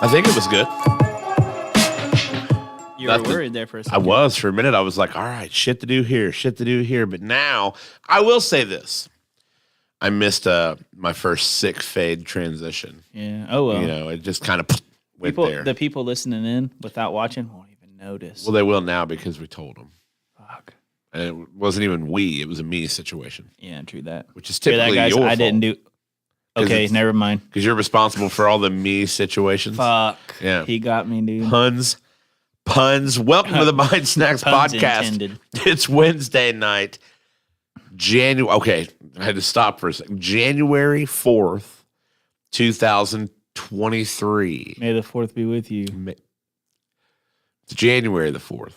I think it was good. You were worried there for a I second. was for a minute. I was like, all right, shit to do here. But now I will say this. I missed my first sick fade transition. Yeah. Oh, well. You know, it just kind of went there. The people listening in without watching won't even notice. Well, they will now because we told them. Fuck. And it wasn't even we. It was a me situation. Yeah, true that. Which is Hear that, typically guys? your fault. I didn't do... Okay, never mind. Because you're responsible for all the me situations. Fuck. Yeah. He got me, dude. Puns. Welcome to the Mind Snacks Puns podcast. intended. It's Wednesday night. Okay, I had to stop for a second. January 4th, 2023. May the 4th be with you. It's January the 4th.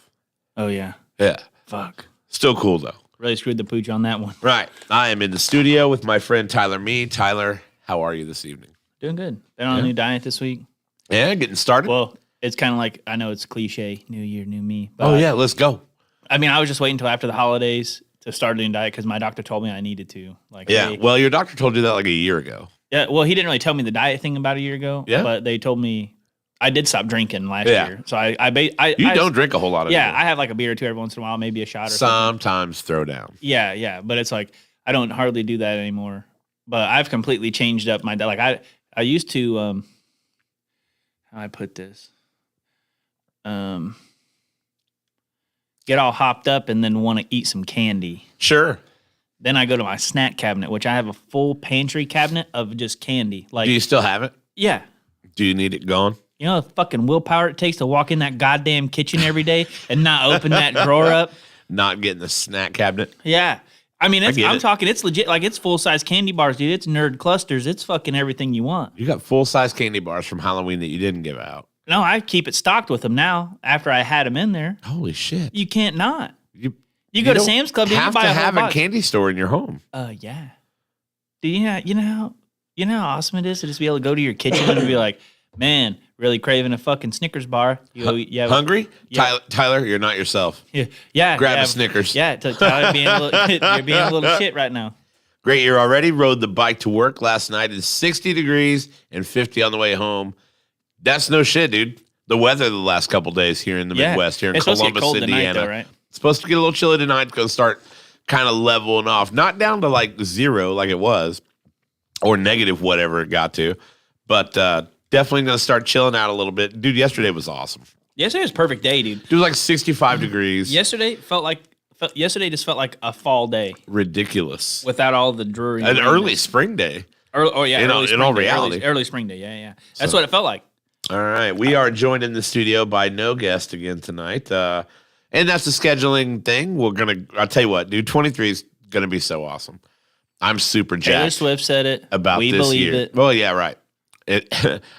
Oh, yeah. Yeah. Fuck. Still cool, though. Really screwed the pooch on that one. Right. I am in the studio with my friend Tyler Mee. Tyler, how are you this evening? Doing good. Been on a new diet this week. Yeah, getting started. Well, it's kind of like, I know it's cliche, new year, new me. But oh, yeah, let's go. I mean, I was just waiting until after the holidays to start a new diet because my doctor told me I needed to. Like, Yeah, hey, well, your doctor told you that like a year ago. yeah. Well, he didn't really tell me the diet thing about a year ago. Yeah. But they told me I did stop drinking last Yeah. year. So I You don't drink a whole lot of Yeah, I have like a beer or two every once in a while, maybe a shot or something. Sometimes throw down. Yeah. But it's like I don't hardly do that anymore. But I've completely changed up my diet. Like I used to how do I put this? Get all hopped up and then want to eat some candy. Sure. Then I go to my snack cabinet, which I have a full pantry cabinet of just candy. Like, Do you still have it? yeah. Do you need it gone? You know the fucking willpower it takes to walk in that goddamn kitchen every day and not open that drawer up? Not getting the snack cabinet? Yeah. I mean, get I'm it. talking, it's legit. Like, it's full-size candy bars, dude. It's nerd clusters. It's fucking everything you want. You got full-size candy bars from Halloween that you didn't give out. No, I keep it stocked with them now after I had them in there. Holy shit. You can't not. You go to don't Sam's Club, you can have buy to a whole have box. a candy store in your home. Yeah. Do you know how awesome it is to just be able to go to your kitchen and be like, man, really craving a fucking Snickers bar. You go, yeah, Hungry? Yeah. Tyler, you're not yourself. yeah. Grab yeah, a Snickers. Yeah, Tyler being a little, you're being a little shit right now. Great year already. Rode the bike to work last night. It's 60 degrees and 50 on the way home. That's no shit, dude. The weather the last couple days here in the Midwest, here in It's supposed to get Columbus, cold tonight, Indiana. though, right? It's supposed to get a little chilly tonight. It's going to start kind of leveling off. Not down to like zero like it was or negative whatever it got to, but definitely going to start chilling out a little bit. Dude, yesterday was awesome. Yesterday was a perfect day, dude. It was like 65 degrees. Yesterday just felt like a fall day Ridiculous. without all the dreary. An rain. early spring day. early in spring all day, reality. early spring day. Yeah. That's what it felt like. All right. We are joined in the studio by no guest again tonight. And that's a scheduling thing. I'll tell you what, dude, 23 is going to be so awesome. I'm super Taylor jacked Swift said it. about we this believe year. it. Well, yeah, right.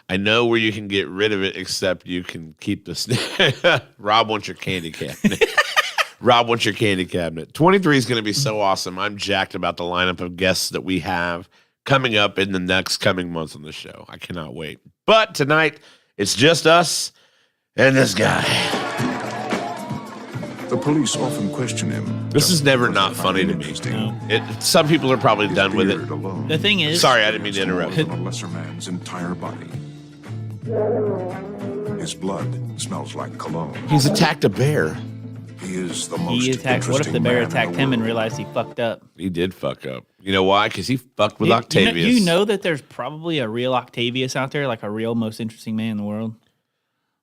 I know where you can get rid of it, except you can keep the Rob wants your candy cabinet. Rob wants your candy cabinet. 23 is going to be so awesome. I'm jacked about the lineup of guests that we have coming up in the next coming months on the show. I cannot wait. But tonight, it's just us and this guy. The police often question him. This is never not funny to me. Some people are probably done with it. The thing is, Sorry, I didn't mean to interrupt. On a lesser man's entire body. His blood smells like cologne. He's attacked a bear. He is the most he attacked. What if the interesting bear man in attacked the him and world. realized he fucked up? He did fuck up. You know why? Because he fucked with You- Octavius. You know that there's probably a real Octavius out there, like a real most interesting man in the world.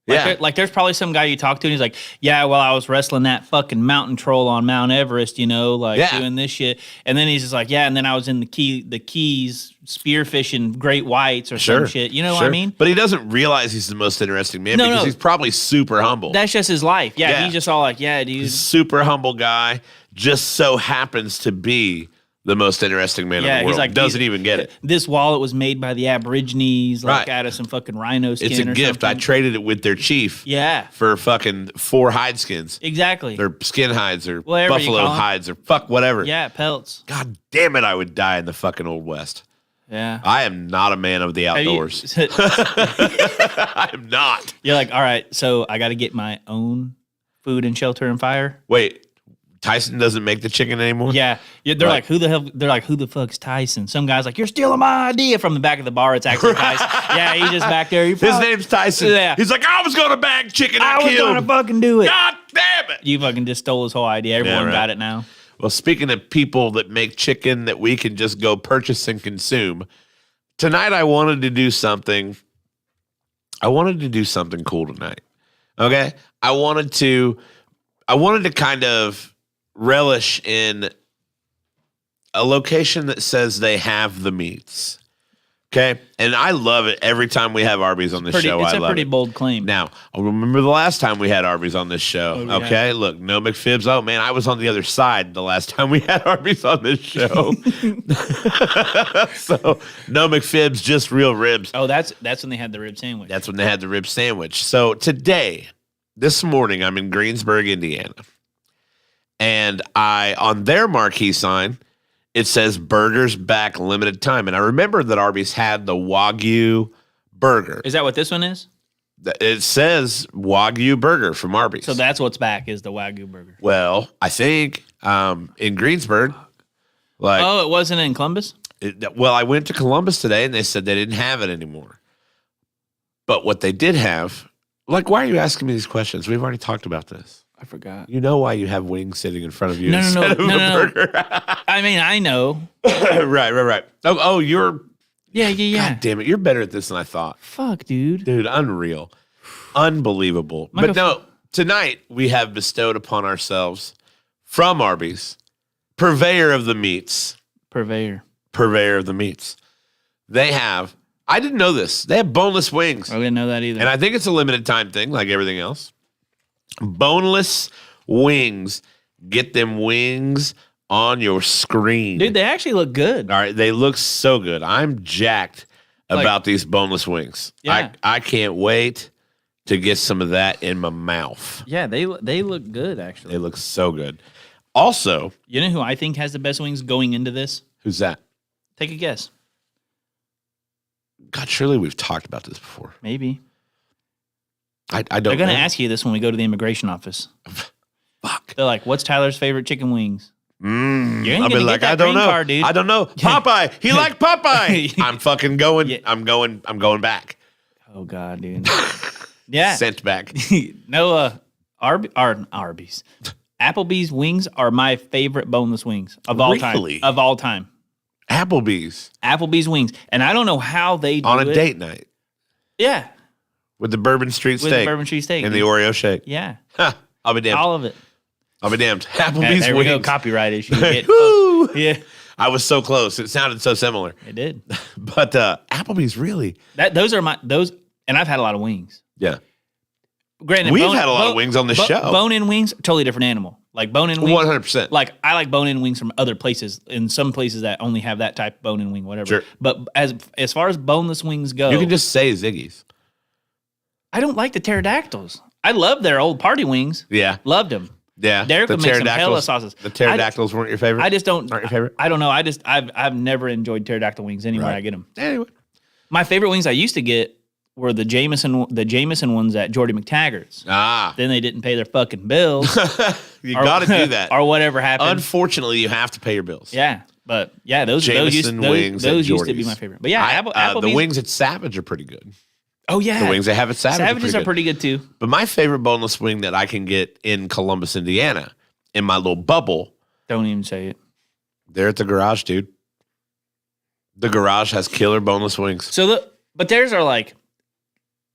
Yeah. There's probably some guy you talk to and he's like, yeah, well, I was wrestling that fucking mountain troll on Mount Everest, doing this shit. And then he's just like, yeah, and then I was in the Keys spearfishing great whites or some shit. You know what I mean? But he doesn't realize he's the most interesting man No, because no. he's probably super humble. That's just his life. Yeah, Yeah. he's just all like, yeah, dude. Super humble guy, just so happens to be the most interesting man in the world. he's like, doesn't even get it. This wallet was made by the Aborigines, like Right. out of some fucking rhino skin It's a or gift. I something. traded it with their chief Yeah, for fucking 4 hide skins. exactly. Or skin hides or Whatever you buffalo call 'em. hides or fuck whatever. Yeah, pelts. God damn it, I would die in the fucking Old West. Yeah. I am not a man of the Have you- outdoors. I am not. You're like, all right, so I got to get my own food and shelter and fire. Wait, Tyson doesn't make the chicken anymore. Yeah, they're Right. like, who the hell? They're like, who the fuck's Tyson? Some guy's like, you're stealing my idea from the back of the bar. It's actually Tyson. Yeah, he's just back there. His name's Tyson. Yeah. He's like, I was gonna bag chicken. I was killed. gonna fucking do it. God damn it! You fucking just stole his whole idea. Everyone right. got it now. Well, speaking of people that make chicken that we can just go purchase and consume, tonight I wanted to do something. I wanted to do something cool tonight. Okay, I wanted to kind of relish in a location that says they have the meats. Okay, and I love it every time we have Arby's on this show. It's I a love pretty it. bold claim. Now, I remember the last time we had Arby's on this show. Oh, yeah. Okay, look, no McFibs. Oh man, I was on the other side the last time we had Arby's on this show. So no McFibs, just real ribs. Oh, that's when they had the rib sandwich. That's when they had the rib sandwich. So today, this morning, I'm in Greensburg, Indiana, and on their marquee sign, it says "Burgers Back Limited Time." And I remember that Arby's had the Wagyu burger. Is that what this one is? It says Wagyu burger from Arby's. So that's what's back is the Wagyu burger. Well, I think in Greensburg, like, Oh, it wasn't in Columbus? well, I went to Columbus today and they said they didn't have it anymore. But what they did have, like, why are you asking me these questions? We've already talked about this. I forgot. You know why you have wings sitting in front of you No, instead of a no. burger. I mean, I know. Right. Oh, you're, Yeah. God damn it, you're better at this than I thought. Fuck, dude. Dude, unreal. Unbelievable. Michael, But no, tonight we have bestowed upon ourselves from Arby's, purveyor of the meats. Purveyor. They have, I didn't know this, they have boneless wings. I didn't know that either. And I think it's a limited time thing, like everything else. Boneless wings. Get them wings on your screen. Dude, they actually look good. All right, they look so good. I'm jacked about these boneless wings. Yeah. I can't wait to get some of that in my mouth. Yeah, they look good, actually. They look so good. Also, You know who I think has the best wings going into this? who's that? Take a guess. God, surely we've talked about this before. Maybe. I don't They're going to know. ask you this when we go to the immigration office. Fuck. They're like, what's Tyler's favorite chicken wings? You ain't I'll be gonna like, get that I don't green know. card, dude. I don't know. Popeye. He liked Popeye. I'm fucking going. Yeah. I'm going back. Oh, God, dude. Yeah. Sent back. No, Arby's. Applebee's wings are my favorite boneless wings of all Really? time. Of all time. Applebee's Applebee's wings. And I don't know how they do on a it. date night Yeah. with the Bourbon Street With steak the Bourbon Street steak. and the Oreo shake. Yeah. Ha, I'll be damned. All of it. I'll be damned. Applebee's There we go. wings. Copyright issue. Woo! Yeah. I was so close. It sounded so similar. It did. But Applebee's really, Those are and I've had a lot of wings. yeah. Granted, We've had a lot of wings on this show. Bone-in wings, totally different animal. Like bone-in wings. 100%. Like I like bone-in wings from other places. In some places that only have that type of bone-in wing, whatever. Sure. But as far as boneless wings go, You can just say Ziggy's. I don't like the pterodactyls. I love their old party wings. Yeah. Loved them. Yeah. Derek The would make some hella pterodactyls- sauces. The pterodactyls weren't your favorite? I just don't. Aren't your favorite? I don't know. I've never enjoyed pterodactyl wings anywhere I get them. Anyway. My favorite wings I used to get were the Jameson ones at Jordy McTaggart's. Ah. Then they didn't pay their fucking bills. You got to do that. Or whatever happened. Unfortunately, you have to pay your bills. Yeah, but yeah, those Jameson used to wings at be Jordy's. my favorite. But yeah, the Applebee's. wings at Savage are pretty good. Oh yeah, The wings they have at Savage Savages are are pretty good too. But my favorite boneless wing that I can get in Columbus, Indiana, in my little bubble, Don't even say it. they're at the garage, dude. The garage has killer boneless wings. So but theirs are like,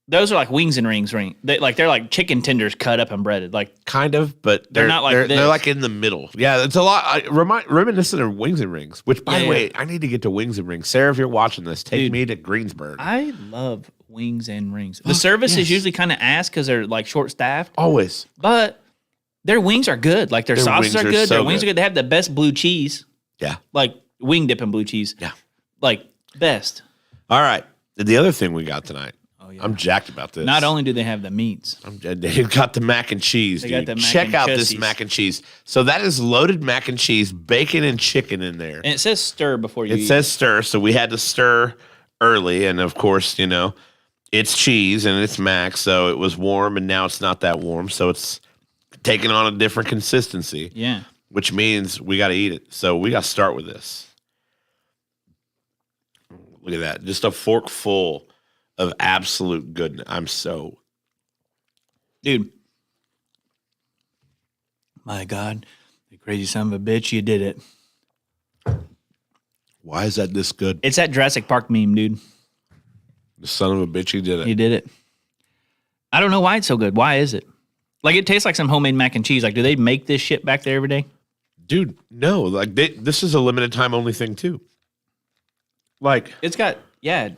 those are like wings and rings. They're like chicken tenders cut up and breaded. Like Kind of, but They're not like they're this. like in the middle. Yeah, it's a lot reminiscent of Wings and Rings. Which, by the Yeah, way, I need to get to Wings and Rings. Sarah, if you're watching this, take Dude, me to Greensburg. I love wings and rings. The service is usually kind of ass because they're like short staffed, Always. but their wings are good. Like their sauces wings are are good. so Their wings good. are good. They have the best blue cheese, Yeah. like wing dip and blue cheese. Yeah. Like best. All right. The other thing we got tonight. Oh yeah. I'm jacked about this. Not only do they have the meats, They've got the mac and cheese, They dude. got the mac Check and out this chussies. mac and cheese. So that is loaded mac and cheese, bacon and chicken in there. and it says stir before you It eat. says stir, so we had to stir early, and of course, it's cheese and it's mac, so it was warm, and now it's not that warm, so it's taking on a different consistency. Yeah. which means we got to eat it. So we got to start with this. Look at that. Just a fork full of absolute goodness. Dude. My God. You crazy son of a bitch. You did it. Why is that this good? It's that Jurassic Park meme, dude. The son of a bitch, he did it. You did it. I don't know why it's so good. Why is it? Like, it tastes like some homemade mac and cheese. Like, do they make this shit back there every day? Dude, no. Like, this is a limited time only thing, too. Like, It's got, yeah.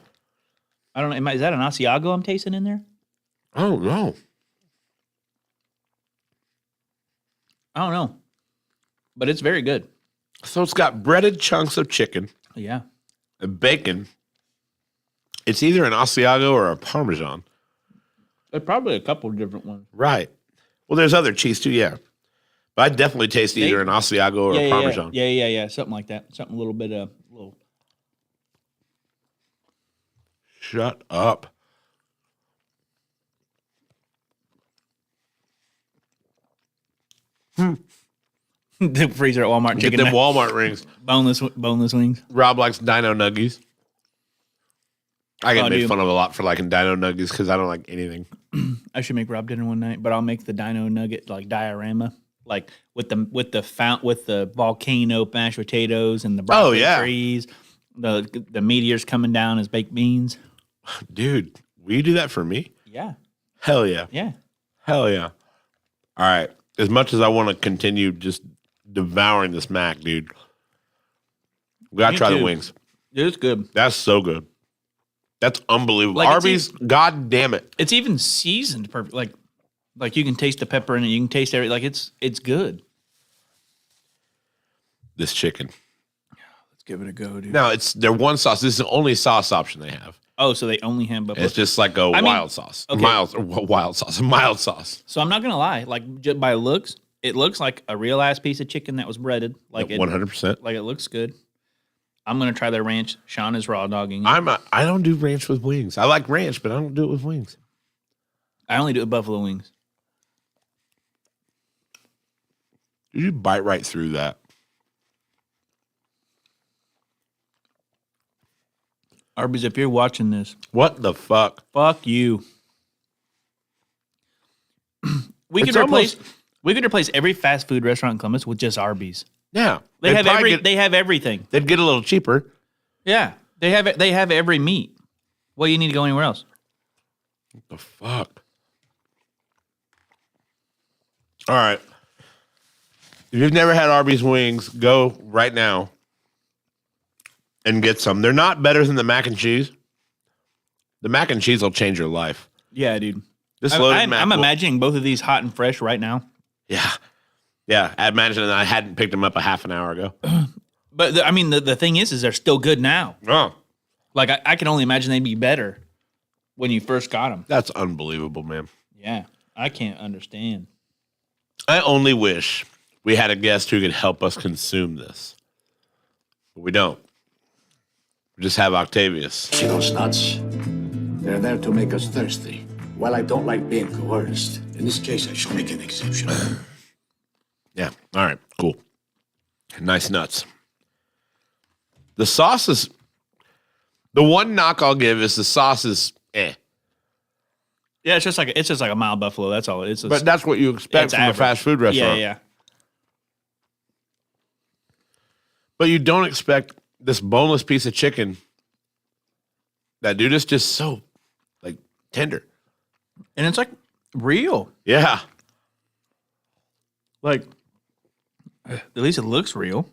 I don't know. Is that an Asiago I'm tasting in there? I don't know. I don't know. But it's very good. So it's got breaded chunks of chicken Yeah. and bacon. It's either an Asiago or a Parmesan. There's probably a couple of different ones. Right. Well, there's other cheese, too, yeah. But I definitely taste either an Asiago or a Parmesan. Yeah. Something like that. Something a little bit of, Shut up. the freezer at Walmart Get chicken. them Walmart rings. boneless wings. Rob likes Dino Nuggies. I get made dude. fun of a lot for liking Dino Nuggies because I don't like anything. I should make Rob dinner one night, but I'll make the Dino Nugget like diorama, like with the volcano mashed potatoes and the broccoli trees, the meteors coming down as baked beans. Dude, will you do that for me? Yeah, Hell yeah. yeah. Hell yeah. All right. As much as I want to continue just devouring this mac, dude, we got to Me try the too. wings. It's good. That's so good. That's unbelievable. Like, Arby's, god damn it. It's even seasoned perfect. Like you can taste the pepper in it. You can taste everything. Like it's good. This chicken. Let's give it a go, dude. Now, it's their one sauce. This is the only sauce option they have. Oh, so they only have buffalo. It's just like a wild sauce. okay. Mild sauce. So I'm not gonna lie. Like just by looks, it looks like a real ass piece of chicken that was breaded. Like it, 100%. like it looks good. I'm gonna try their ranch. Sean is raw dogging. I don't do ranch with wings. I like ranch, but I don't do it with wings. I only do it with buffalo wings. You bite right through that. Arby's, if you're watching this, What the fuck? fuck you. we It's could replace every fast food restaurant in Columbus with just Arby's. Yeah. They They'd have probably get- they have everything. They'd get a little cheaper. Yeah. They have every meat. Well, you need to go anywhere else. What the fuck? All right. If you've never had Arby's wings, go right now and get some. They're not better than the mac and cheese. The mac and cheese will change your life. Yeah, dude. This loaded mac I'm will- imagining both of these hot and fresh right now. Yeah. Yeah. I imagine I hadn't picked them up a half an hour ago. But the thing is they're still good now. Oh, Like I can only imagine they'd be better when you first got them. that's unbelievable, man. Yeah, I can't understand. I only wish we had a guest who could help us consume this. But we don't. We just have Octavius. See those nuts? They're there to make us thirsty. While I don't like being coerced, in this case I shall make an exception. Yeah. All right. Cool. Nice nuts. The sauce is the one knock I'll give is the sauce is eh. Yeah, it's just like a mild buffalo. That's all it is. But that's what you expect it's from average. a fast food restaurant. Yeah. But you don't expect this boneless piece of chicken that dude is just so like tender. And it's like real. Yeah. Like at least it looks real.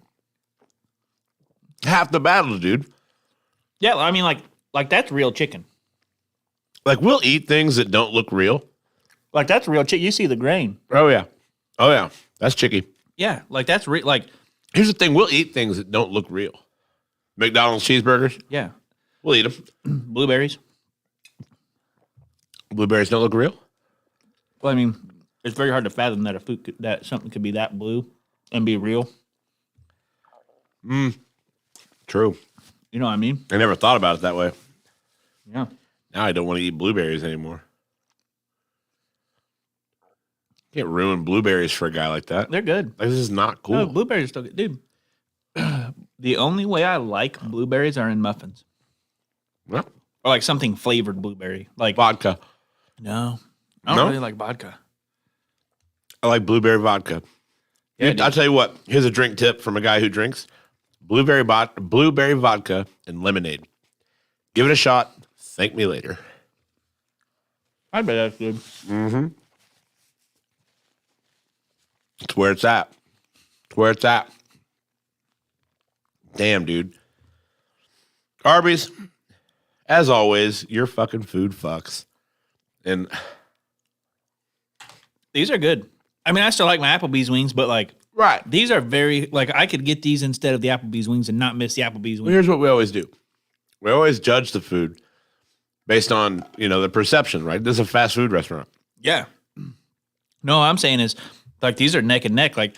Half the battle, dude. Yeah, I mean like that's real chicken. Like we'll eat things that don't look real. Like that's real chicken. You see the grain. Oh yeah. Oh yeah. That's chicky. Yeah, like that's real. Like Here's the thing, we'll eat things that don't look real. McDonald's cheeseburgers, yeah, we'll eat them. blueberries. Blueberries don't look real? Well, I mean, it's very hard to fathom that that something could be that blue and be real. True. You know what I mean? I never thought about it that way. Yeah. Now I don't want to eat blueberries anymore. Can't ruin blueberries for a guy like that. They're good. Like, this is not cool. No, blueberries are still good. Dude, the only way I like blueberries are in muffins. Well, Or like something flavored blueberry. Like, vodka. no. I don't No? really like vodka. I like blueberry vodka. Yeah, I'll tell you what. Here's a drink tip from a guy who drinks blueberry vodka and lemonade. Give it a shot. Thank me later. I bet that's good. It's where it's at. It's where it's at. Damn, dude. Arby's, as always, your fucking food fucks. And These are good. I mean, I still like my Applebee's wings, but like, right. these are very, like, I could get these instead of the Applebee's wings and not miss the Applebee's Well, wings. here's what we always do. We always judge the food based on, the perception, right? This is a fast food restaurant. Yeah. No, what I'm saying is, like, these are neck and neck. Like,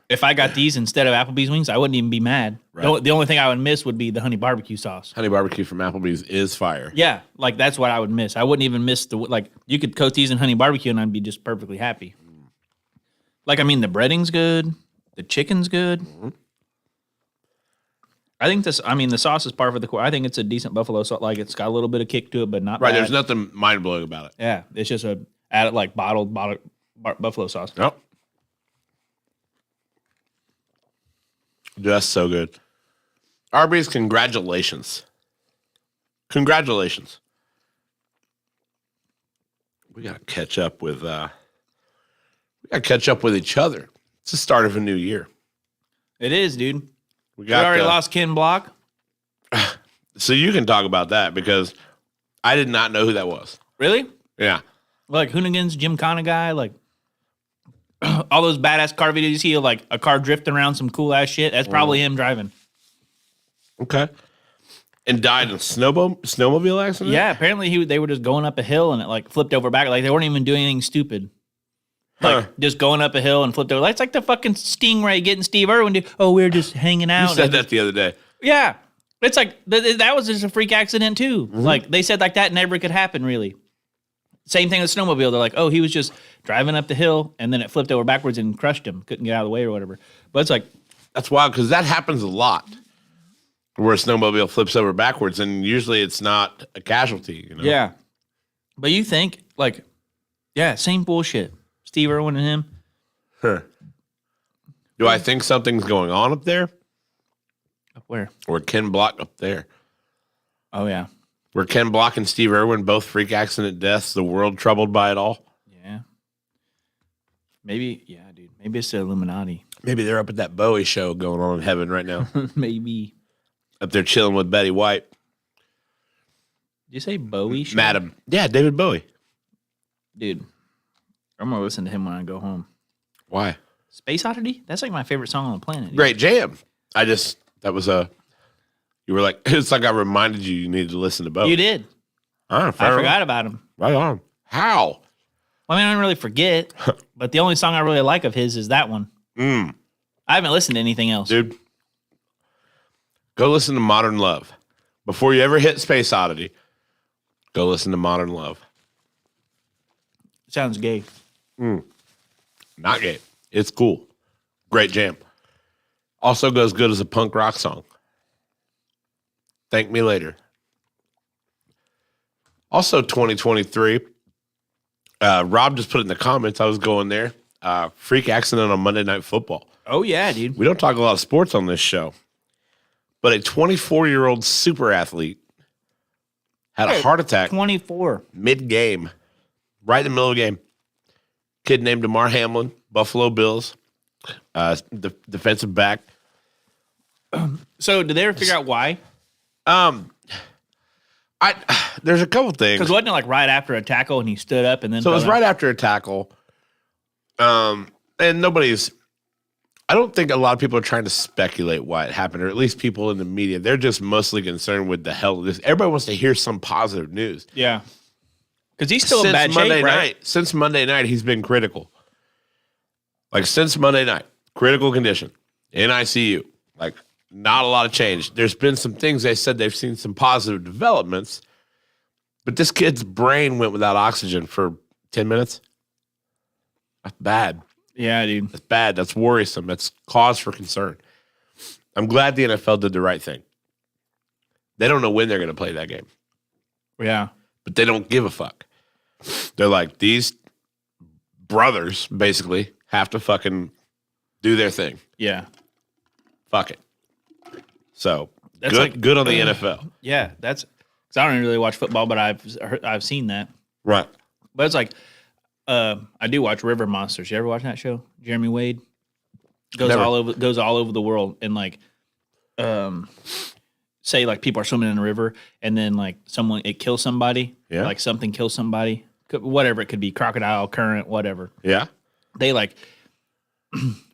if I got these instead of Applebee's wings, I wouldn't even be mad. Right. The only thing I would miss would be the honey barbecue sauce. Honey barbecue from Applebee's is fire. Yeah, like, that's what I would miss. I wouldn't even miss like, you could coat these in honey barbecue and I'd be just perfectly happy. Like, I mean, the breading's good. The chicken's good. I think the sauce is par for the course. I think it's a decent buffalo sauce. Like, it's got a little bit of kick to it, but not Right, bad. there's nothing mind-blowing about it. Yeah, it's just added like bottled buffalo sauce. Nope. Just so good. Arby's, congratulations. Congratulations. We gotta catch up with each other. It's the start of a new year. It is, dude. We We already got lost Ken Block. So you can talk about that because I did not know who that was. Really? Yeah. Like Hoonigan's Gymkhana guy, like all those badass car videos you see of like a car drifting around some cool ass shit. That's probably him driving. Okay. And died in a snowmobile accident? Yeah, apparently they were just going up a hill and it like flipped over back. Like they weren't even doing anything stupid. Like just going up a hill and flipped over. That's like the fucking Stingray getting Steve Irwin. Dude. Oh, we were just hanging out. You said that the other day. Yeah. It's like that was just a freak accident too. Like they said like that never could happen really. Same thing with snowmobile. They're like, oh, he was just driving up the hill and then it flipped over backwards and crushed him. Couldn't get out of the way or whatever. But it's like, That's wild because that happens a lot where a snowmobile flips over backwards and usually it's not a casualty. yeah. But you think like, yeah, same bullshit. Steve Irwin and him. Huh. Do I think something's going on up there? Up where? Or Ken Block up there? Oh yeah. Were Ken Block and Steve Irwin both freak accident deaths, the world troubled by it all? Yeah. Maybe, yeah, dude. Maybe it's the Illuminati. Maybe they're up at that Bowie show going on in heaven right now. Maybe. Up there chilling with Betty White. Did you say Bowie? Show? Madam. Yeah, David Bowie. Dude, I'm going to listen to him when I go home. Why? Space Oddity? That's like my favorite song on the planet. Dude. Great jam. You were like, it's like I reminded you needed to listen to Bowie. You did. I I forgot about him. Right on. How? Well, I mean, I don't really forget, but the only song I really like of his is that one. I haven't listened to anything else. Dude, go listen to Modern Love. Before you ever hit Space Oddity, go listen to Modern Love. Sounds gay. Not gay. It's cool. Great jam. Also goes good as a punk rock song. Thank me later. Also 2023. Rob just put it in the comments. I was going there. Freak accident on Monday Night Football. Oh, yeah, dude. We don't talk a lot of sports on this show. But a 24-year-old super athlete had a heart attack 24. mid-game. Right in the middle of the game. Kid named DeMar Hamlin, Buffalo Bills, defensive back. So, did they ever figure out why? There's a couple things. Because wasn't it like right after a tackle and he stood up and then. So it was fell right down? after a tackle. And I don't think a lot of people are trying to speculate why it happened, or at least people in the media. They're just mostly concerned with the hell of this. Everybody wants to hear some positive news. Yeah. Because he's still in bad shape, right? Since Monday night, he's been critical. Like, since Monday night, critical condition, in ICU. Like, not a lot of change. There's been some things they said they've seen some positive developments, but this kid's brain went without oxygen for 10 minutes. That's bad. Yeah, dude. That's bad. That's worrisome. That's cause for concern. I'm glad the NFL did the right thing. They don't know when they're going to play that game, Yeah. but they don't give a fuck. They're like, these brothers basically have to fucking do their thing. Yeah. Fuck it. So That's good, like- good on the NFL. Yeah. That's because I don't really watch football, but I've seen that. Right. But it's like, I do watch River Monsters. You ever watch that show? Jeremy Wade goes Never. all over the world and like, say like people are swimming in a river and then like it kills somebody. Yeah. Like something kills somebody. Whatever it could be, crocodile, current, whatever. Yeah. They like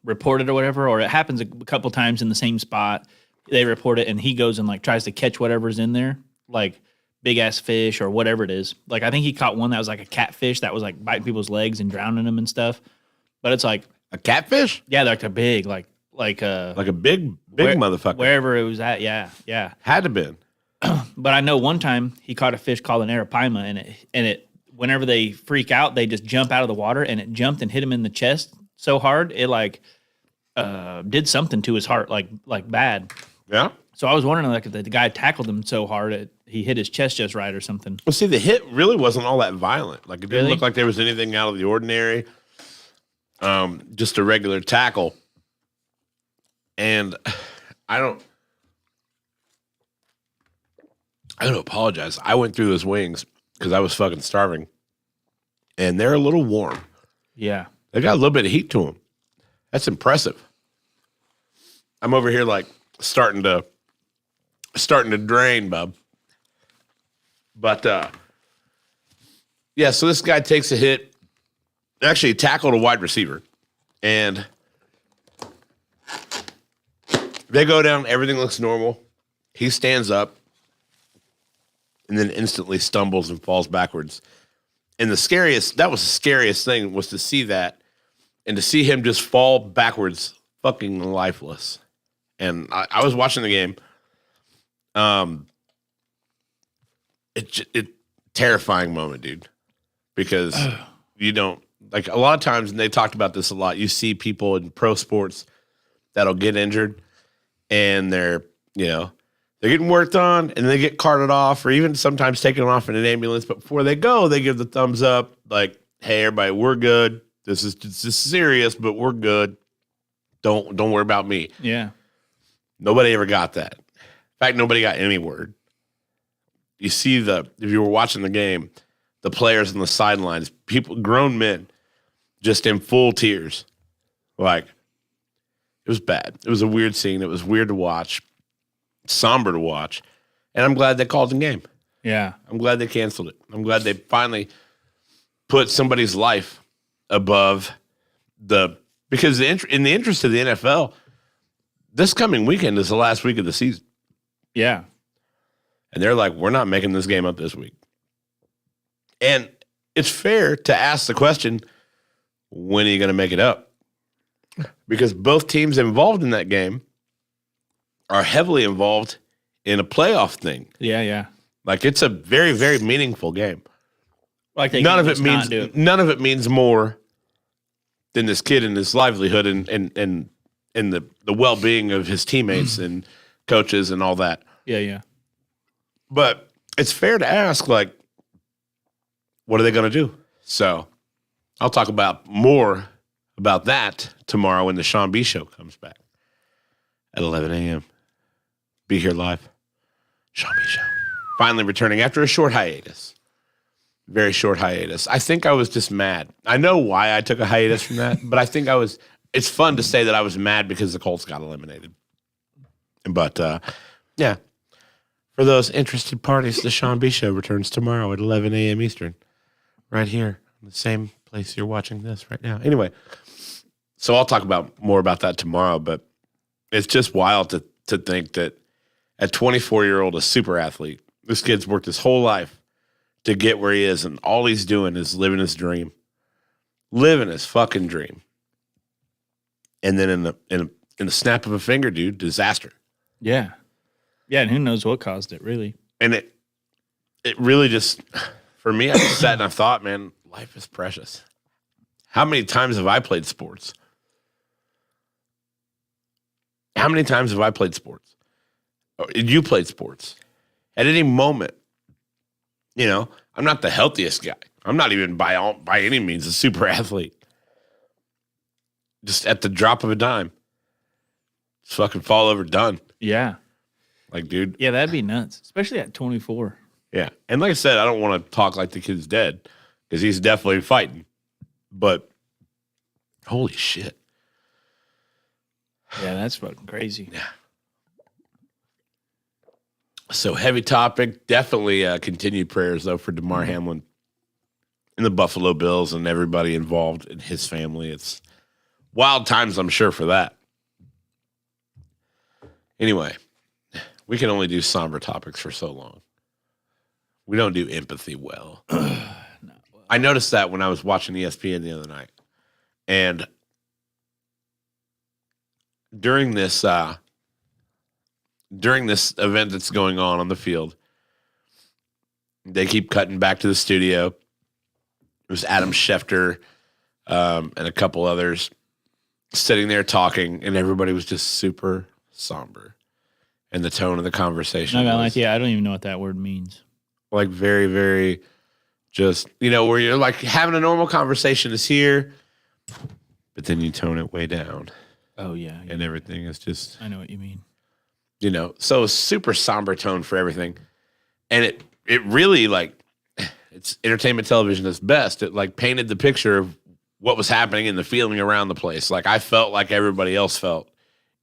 report it or whatever, or it happens a couple times in the same spot. They report it and he goes and like tries to catch whatever's in there, like big ass fish or whatever it is. Like I think he caught one that was like a catfish that was like biting people's legs and drowning them and stuff. But it's like, A catfish? yeah, like a big, like Like a big motherfucker. wherever it was at. Yeah, yeah. Had to been. But I know one time he caught a fish called an arapaima, and it whenever they freak out, they just jump out of the water, and it jumped and hit him in the chest so hard it like did something to his heart, like bad. Yeah. So I was wondering like if the guy tackled him so hard he hit his chest just right or something. Well, see, the hit really wasn't all that violent. Like it didn't Really? look like there was anything out of the ordinary. Just a regular tackle. And I don't apologize. I went through those wings because I was fucking starving. And they're a little warm. Yeah. They got a little bit of heat to them. That's impressive. I'm over here like starting to drain, bub. But yeah, so this guy takes a hit. Actually, he tackled a wide receiver. And they go down, everything looks normal. He stands up and then instantly stumbles and falls backwards. And that was the scariest thing was to see that and to see him just fall backwards, fucking lifeless. And I was watching the game. It terrifying moment, dude, because you don't like a lot of times, and they talked about this a lot. You see people in pro sports that'll get injured and they're getting worked on and they get carted off or even sometimes taken off in an ambulance. But before they go, they give the thumbs up like, hey, everybody, we're good. This is serious, but we're good. Don't worry about me. Yeah. Nobody ever got that. In fact, nobody got any word. You see if you were watching the game, the players on the sidelines, grown men, just in full tears. Like, it was bad. It was a weird scene. It was weird to watch, somber to watch. And I'm glad they called the game. Yeah. I'm glad they canceled it. I'm glad they finally put somebody's life above because in the interest of the NFL, this coming weekend is the last week of the season. Yeah. And they're like, we're not making this game up this week. And it's fair to ask the question, when are you going to make it up? Because both teams involved in that game are heavily involved in a playoff thing. Yeah. Yeah. Like it's a very, very meaningful game. Like they None can of it just not do it. means more than this kid and his livelihood and the well-being of his teammates and coaches and all that. Yeah. Yeah. But it's fair to ask, like, what are they going to do? So I'll talk more about that tomorrow when the Sean B Show comes back at 11 a.m. Be here live. Sean B Show. Finally returning after a short hiatus. Very short hiatus. I think I was just mad. I know why I took a hiatus from that, but I think it's fun to say that I was mad because the Colts got eliminated. But, yeah. For those interested parties, the Sean B Show returns tomorrow at 11 a.m. Eastern. Right here, the same place you're watching this right now. Anyway, so I'll talk more about that tomorrow, but it's just wild to think that at 24-year-old, a super athlete, this kid's worked his whole life to get where he is, and all he's doing is living his dream. Living his fucking dream. And then in the snap of a finger, dude, disaster. Yeah. Yeah, and who knows what caused it, really. And it really just, for me, I just sat and I thought, man, life is precious. How many times have I played sports? How many times have I played sports? Or you played sports? At any moment, you know, I'm not the healthiest guy. I'm not even by any means a super athlete. Just at the drop of a dime, just fucking fall over, done. Yeah. Like, dude. Yeah, that'd be nuts, especially at 24. Yeah. And like I said, I don't want to talk like the kid's dead because he's definitely fighting. But holy shit. Yeah, that's fucking crazy. Yeah. So heavy topic. Definitely continued prayers, though, for Damar Hamlin and the Buffalo Bills and everybody involved in his family. It's wild times, I'm sure, for that. Anyway, we can only do somber topics for so long. We don't do empathy well. I noticed that when I was watching ESPN the other night. And during this event that's going on the field, they keep cutting back to the studio. It was Adam Schefter and a couple others sitting there talking, and everybody was just super somber. And the tone of the conversation. Not gonna lie to you, I don't even know what that word means. Like very, very just, you know, where you're like having a normal conversation is here, but then you tone it way down. Oh, yeah. And everything is just, I know what you mean. you know, so a super somber tone for everything. And it really, like, it's entertainment television at its best. It like painted the picture of what was happening and the feeling around the place. Like I felt like everybody else felt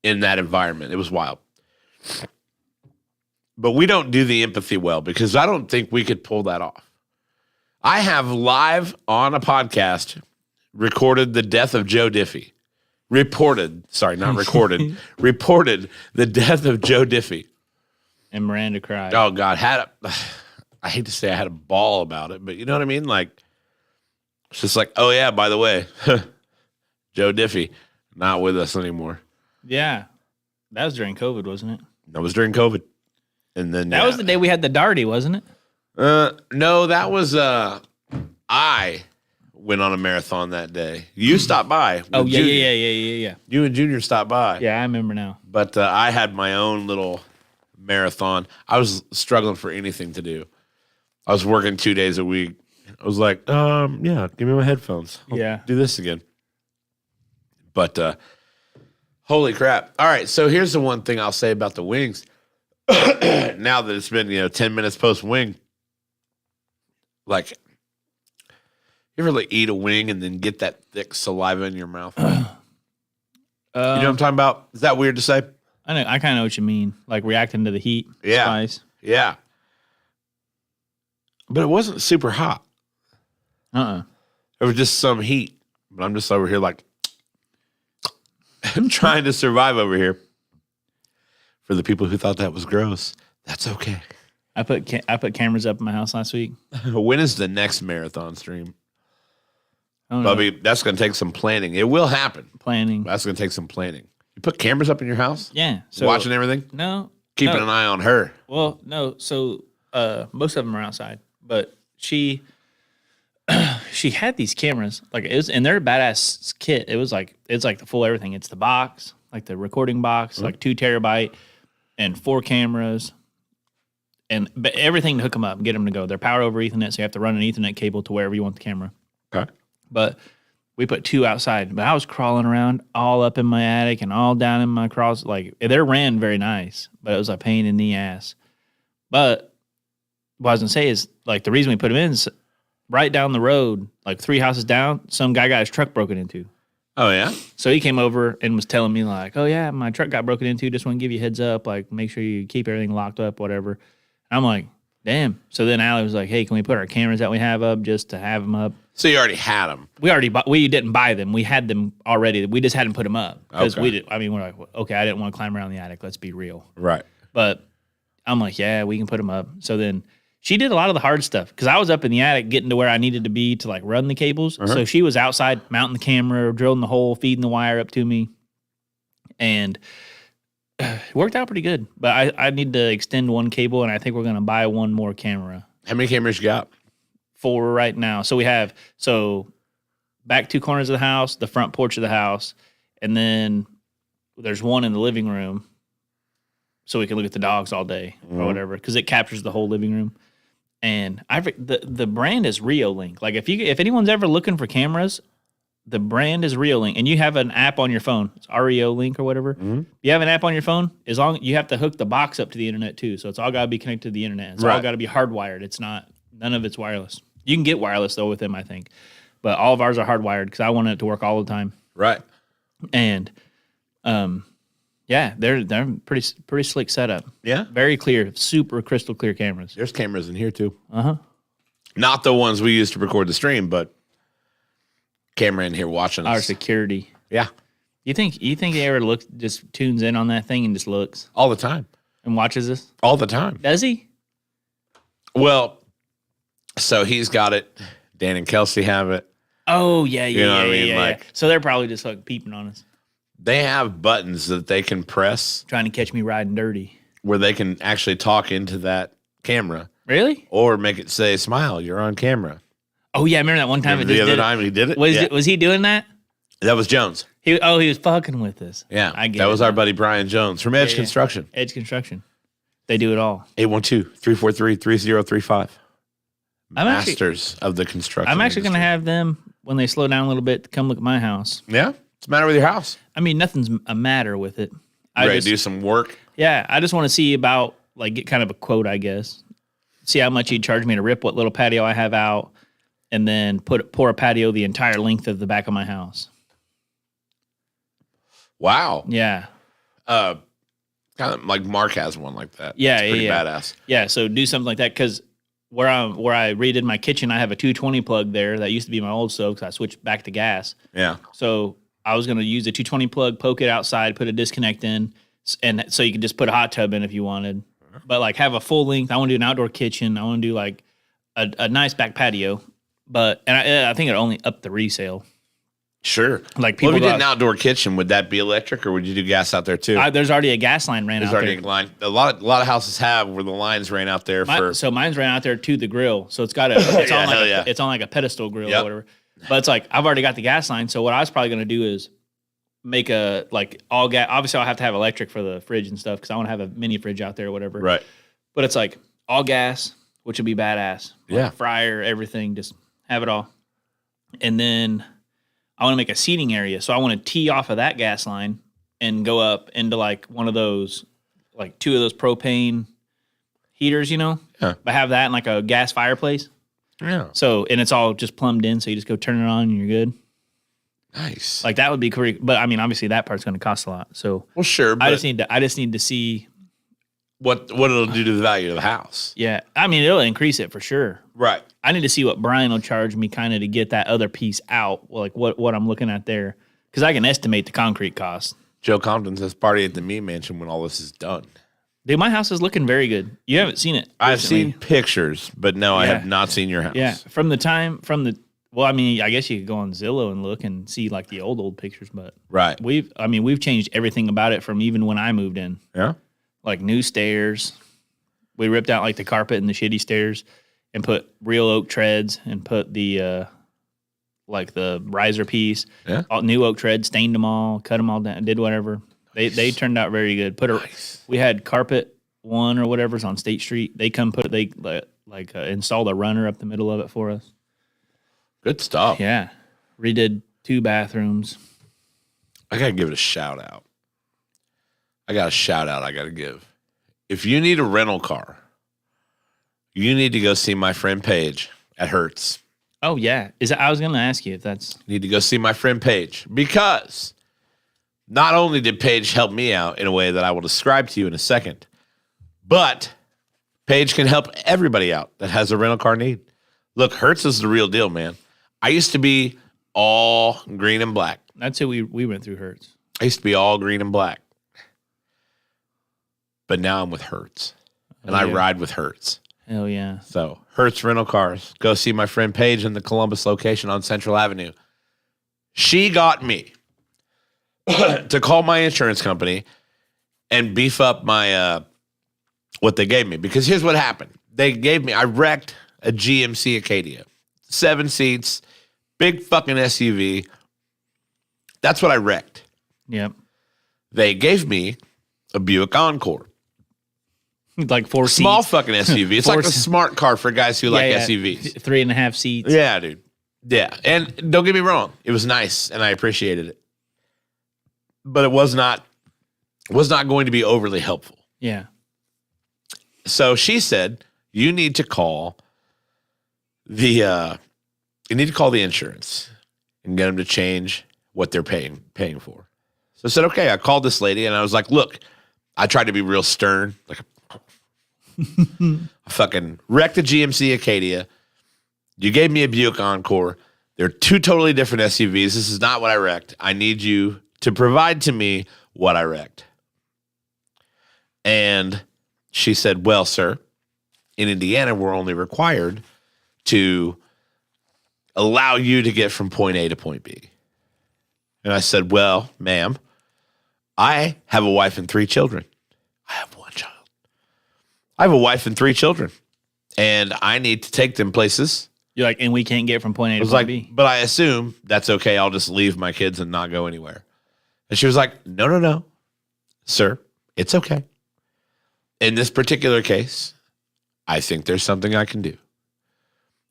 in that environment. It was wild. But we don't do the empathy well because I don't think we could pull that off. I have live on a podcast recorded the death of Joe Diffie. Reported the death of Joe Diffie. And Miranda cried. Oh, God. I hate to say I had a ball about it, but you know what I mean? Like, it's just like, oh, yeah, by the way, Joe Diffie, not with us anymore. Yeah. That was during COVID, wasn't it? That was during COVID. And then that was the day we had the Darty, wasn't it? No, that was I went on a marathon that day. You stopped by. Oh, yeah. You and Junior stopped by. Yeah, I remember now. But I had my own little marathon. I was struggling for anything to do. I was working 2 days a week. I was like, yeah, give me my headphones. I'll do this again. But holy crap. All right, so here's the one thing I'll say about the wings. Now that it's been, 10 minutes post-wing, like, you ever like eat a wing and then get that thick saliva in your mouth? You know what I'm talking about? Is that weird to say? I know. I kind of know what you mean. Like reacting to the heat. Yeah. Spice. Yeah. But it wasn't super hot. There was just some heat. But I'm just over here like trying to survive over here. For the people who thought that was gross, that's okay. I put cameras up in my house last week. When is the next marathon stream? I don't know. Bubby, that's going to take some planning. It will happen. Planning. That's going to take some planning. You put cameras up in your house? Yeah. So watching everything? No. Keeping an eye on her. Well, no. So most of them are outside, but she had these cameras like it was, and they're a badass kit. It's like the full everything. It's the box, like the recording box, like 2 terabyte, and 4 cameras, but everything to hook them up and get them to go. They're powered over Ethernet, so you have to run an Ethernet cable to wherever you want the camera. Okay. But we put 2 outside. But I was crawling around all up in my attic and all down in my crawls. Like, they ran very nice, but it was a pain in the ass. But what I was going to say is, like, the reason we put them in is right down the road, like 3 houses down, some guy got his truck broken into. Oh, yeah? So he came over and was telling me, like, oh, yeah, my truck got broken into. Just want to give you a heads up. Like, make sure you keep everything locked up, whatever. And I'm like, damn. So then Allie was like, hey, can we put our cameras that we have up just to have them up? So you already had them. We didn't buy them. We had them already. We just hadn't put them up. Because Okay. we're like, okay, I didn't want to climb around the attic. Let's be real. Right. But I'm like, yeah, we can put them up. So then she did a lot of the hard stuff because I was up in the attic getting to where I needed to be to like run the cables. So she was outside mounting the camera, drilling the hole, feeding the wire up to me. And it worked out pretty good. But I need to extend one cable, and I think we're going to buy one more camera. How many cameras you got? 4 right now. So we have back 2 corners of the house, the front porch of the house, and then there's one in the living room, so we can look at the dogs all day or whatever, because it captures the whole living room. And the brand is Reolink. Like if anyone's ever looking for cameras, the brand is Reolink, and you have an app on your phone. It's Reolink or whatever. You have an app on your phone. As long you have to hook the box up to the internet too, so it's all got to be connected to the internet. It's all got to be hardwired. It's not none of it's wireless. You can get wireless though with them, I think, but all of ours are hardwired because I want it to work all the time. Right. And yeah, they're pretty slick setup. Yeah. Very clear, super crystal clear cameras. There's cameras in here too. Uh-huh. Not the ones we use to record the stream, but camera in here watching Our us. security. Yeah. You think they ever just tunes in on that thing and just looks All the time. and watches us? All the time. Does he? Well, so he's got it. Dan and Kelsey have it. Oh yeah, You know what I mean? yeah. Like- So they're probably just like peeping on us, They have buttons that they can press trying to catch me riding dirty. where they can actually talk into that camera Really? or make it say, smile, you're on camera. Oh yeah, I remember that one time. Remember the other time he did it? Yeah. Was he doing that? That was Jones. He was fucking with us. Yeah. I get that it was our now. buddy Brian Jones from Edge Yeah. Construction. Edge Construction. They do it all. 812-343-3035. I'm actually- Masters of the construction. I'm actually going to industry. have them when they slow down a little bit to come look at my house. Yeah? What's the matter with your house? I mean, nothing's a matter with it. Ready to do some work? Yeah, I just want to see about get kind of a quote, I guess. See how much he'd charge me to rip what little patio I have out, and then pour a patio the entire length of the back of my house. Wow. Yeah, Kind of like Mark has one like that. Yeah, It's pretty yeah. badass. yeah. So do something like that because where I redid my kitchen, I have a 220 plug there that used to be my old stove because I switched back to gas. Yeah. So I was going to use the 220 plug, poke it outside, put a disconnect in, and so you could just put a hot tub in if you wanted. But have a full length. I want to do an outdoor kitchen. I want to do a nice back patio. But I think it only up the resale. Sure. Like Well, people if you did got- an outdoor kitchen, would that be electric or would you do gas out there too? There's already a gas line ran There's out already there. a line. A lot of houses have where the lines ran out there for. So mine's ran out there to the grill. So it's got it's Yeah, on hell yeah. it's on like a pedestal grill Yep. or whatever. But it's I've already got the gas line. So what I was probably going to do is make a all gas. Obviously, I'll have to have electric for the fridge and stuff because I want to have a mini fridge out there or whatever. Right. But it's all gas, which would be badass. Yeah. Fryer, everything, just have it all. And then I want to make a seating area. So I want to tee off of that gas line and go up into one of those, 2 of those propane heaters, Yeah. But have that in a gas fireplace. Yeah. So, and it's all just plumbed in. So you just go turn it on and you're good. Nice. That would be cool. But I mean, obviously that part's going to cost a lot. So well, sure. But I just need to see. what it'll do to the value of the house. Yeah. I mean, it'll increase it for sure. Right. I need to see what Brian will charge me kind of to get that other piece out, what I'm looking at there. Because I can estimate the concrete cost. Joe Compton says party at the Me Mansion when all this is done. Dude, my house is looking very good. You haven't seen it. I've recently. seen pictures, but no, I Yeah. have not seen your house. Yeah. Well, I mean, I guess you could go on Zillow and look and see the old pictures, but Right. we've changed everything about it from even when I moved in. Yeah. New stairs. We ripped out the carpet and the shitty stairs and put real oak treads and put the the riser piece. Yeah. All, new oak treads, stained them all, cut them all down, did whatever. They turned out very good. We had carpet one or whatever's on State Street. They installed a runner up the middle of it for us. Good stuff. Yeah. Redid 2 bathrooms. I got to give it a shout out. I got to give. If you need a rental car, you need to go see my friend Paige at Hertz. Oh yeah. I was gonna ask you if that's You need to go see my friend Paige because not only did Paige help me out in a way that I will describe to you in a second, but Paige can help everybody out that has a rental car need. Look, Hertz is the real deal, man. I used to be all green and black. that's who we went through Hertz. I used to be all green and black. But now I'm with Hertz. And I yeah. ride with Hertz. Hell yeah. So, Hertz Rental Cars. Go see my friend Paige in the Columbus location on Central Avenue. She got me to call my insurance company and beef up my what they gave me. Because here's what happened. I wrecked a GMC Acadia. 7 seats, big fucking SUV. That's what I wrecked. Yep. They gave me a Buick Encore. Like 4 Small seats. fucking SUV. It's like a smart car for guys who like SUVs. 3.5 seats. Yeah, dude. Yeah. And don't get me wrong. It was nice and I appreciated it. But it was not going to be overly helpful. Yeah. So she said, you need to call the insurance and get them to change what they're paying for. So I said, okay. I called this lady and I was like, look, I tried to be real stern. Like, I fucking wrecked a GMC Acadia. You gave me a Buick Encore. They're two totally different SUVs. This is not what I wrecked. I need you to provide to me what I wrecked. And she said, well, sir, in Indiana, we're only required to allow you to get from point A to point B. And I said, well, ma'am, I have a wife and 3 children. I have 1 child. I have a wife and 3 children, and I need to take them places. You're like, and we can't get from point A to point B. But I assume that's okay. I'll just leave my kids and not go anywhere. And she was like, no, sir, it's okay. In this particular case, I think there's something I can do.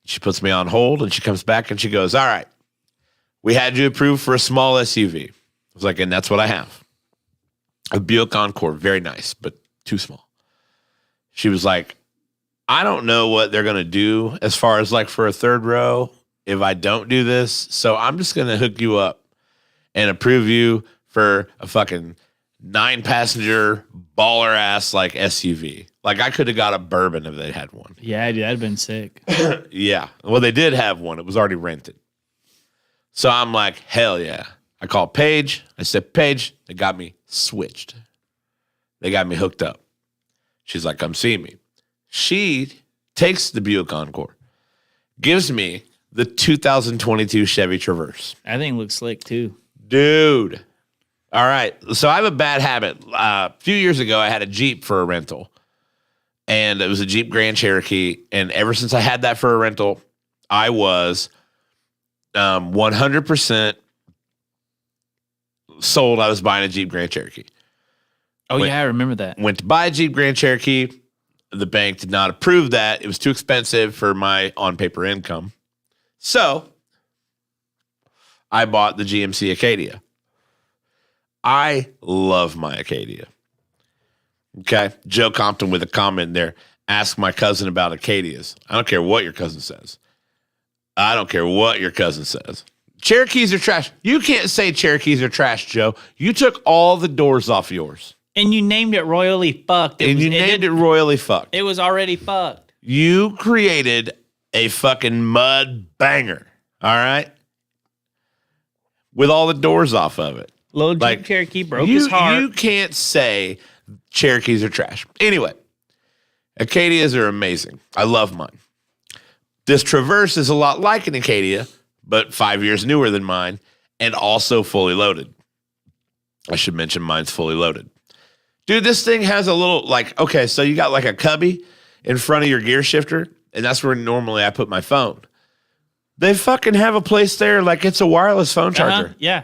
She puts me on hold and she comes back and she goes, all right, we had you approved for a small SUV. I was like, and that's what I have. A Buick Encore, very nice, but too small. She was like, I don't know what they're going to do as far as like for a third row if I don't do this. So I'm just going to hook you up and approve you for a fucking 9-passenger baller ass like SUV. Like I could have got a Bourbon if they had one. Yeah, dude, that'd been sick. Yeah. Well, they did have one. It was already rented. So I'm like, hell yeah. I called Paige. I said, Paige, they got me switched. They got me hooked up. She's like, come see me. She takes the Buick Encore, gives me the 2022 Chevy Traverse. That thing looks slick too. Dude. All right. So I have a bad habit. A few years ago, I had a Jeep for a rental. And it was a Jeep Grand Cherokee. And ever since I had that for a rental, I was 100% sold I was buying a Jeep Grand Cherokee. Oh, yeah, I remember that. Went to buy a Jeep Grand Cherokee. The bank did not approve that. It was too expensive for my on-paper income. So I bought the GMC Acadia. I love my Acadia. Okay. Joe Compton with a comment there. Ask my cousin about Acadias. I don't care what your cousin says. I don't care what your cousin says. Cherokees are trash. You can't say Cherokees are trash, Joe. You took all the doors off yours. And you named it Royally Fucked. You named it Royally Fucked. It was already fucked. You created a fucking mud banger. All right? With all the doors off of it. Little Jeep Cherokee broke his heart. You can't say Cherokees are trash. Anyway, Acadias are amazing. I love mine. This Traverse is a lot like an Acadia, but 5 years newer than mine and also fully loaded. I should mention mine's fully loaded. Dude, this thing has a little okay, so you got like a cubby in front of your gear shifter, and that's where normally I put my phone. They fucking have a place there like it's a wireless phone charger. Yeah.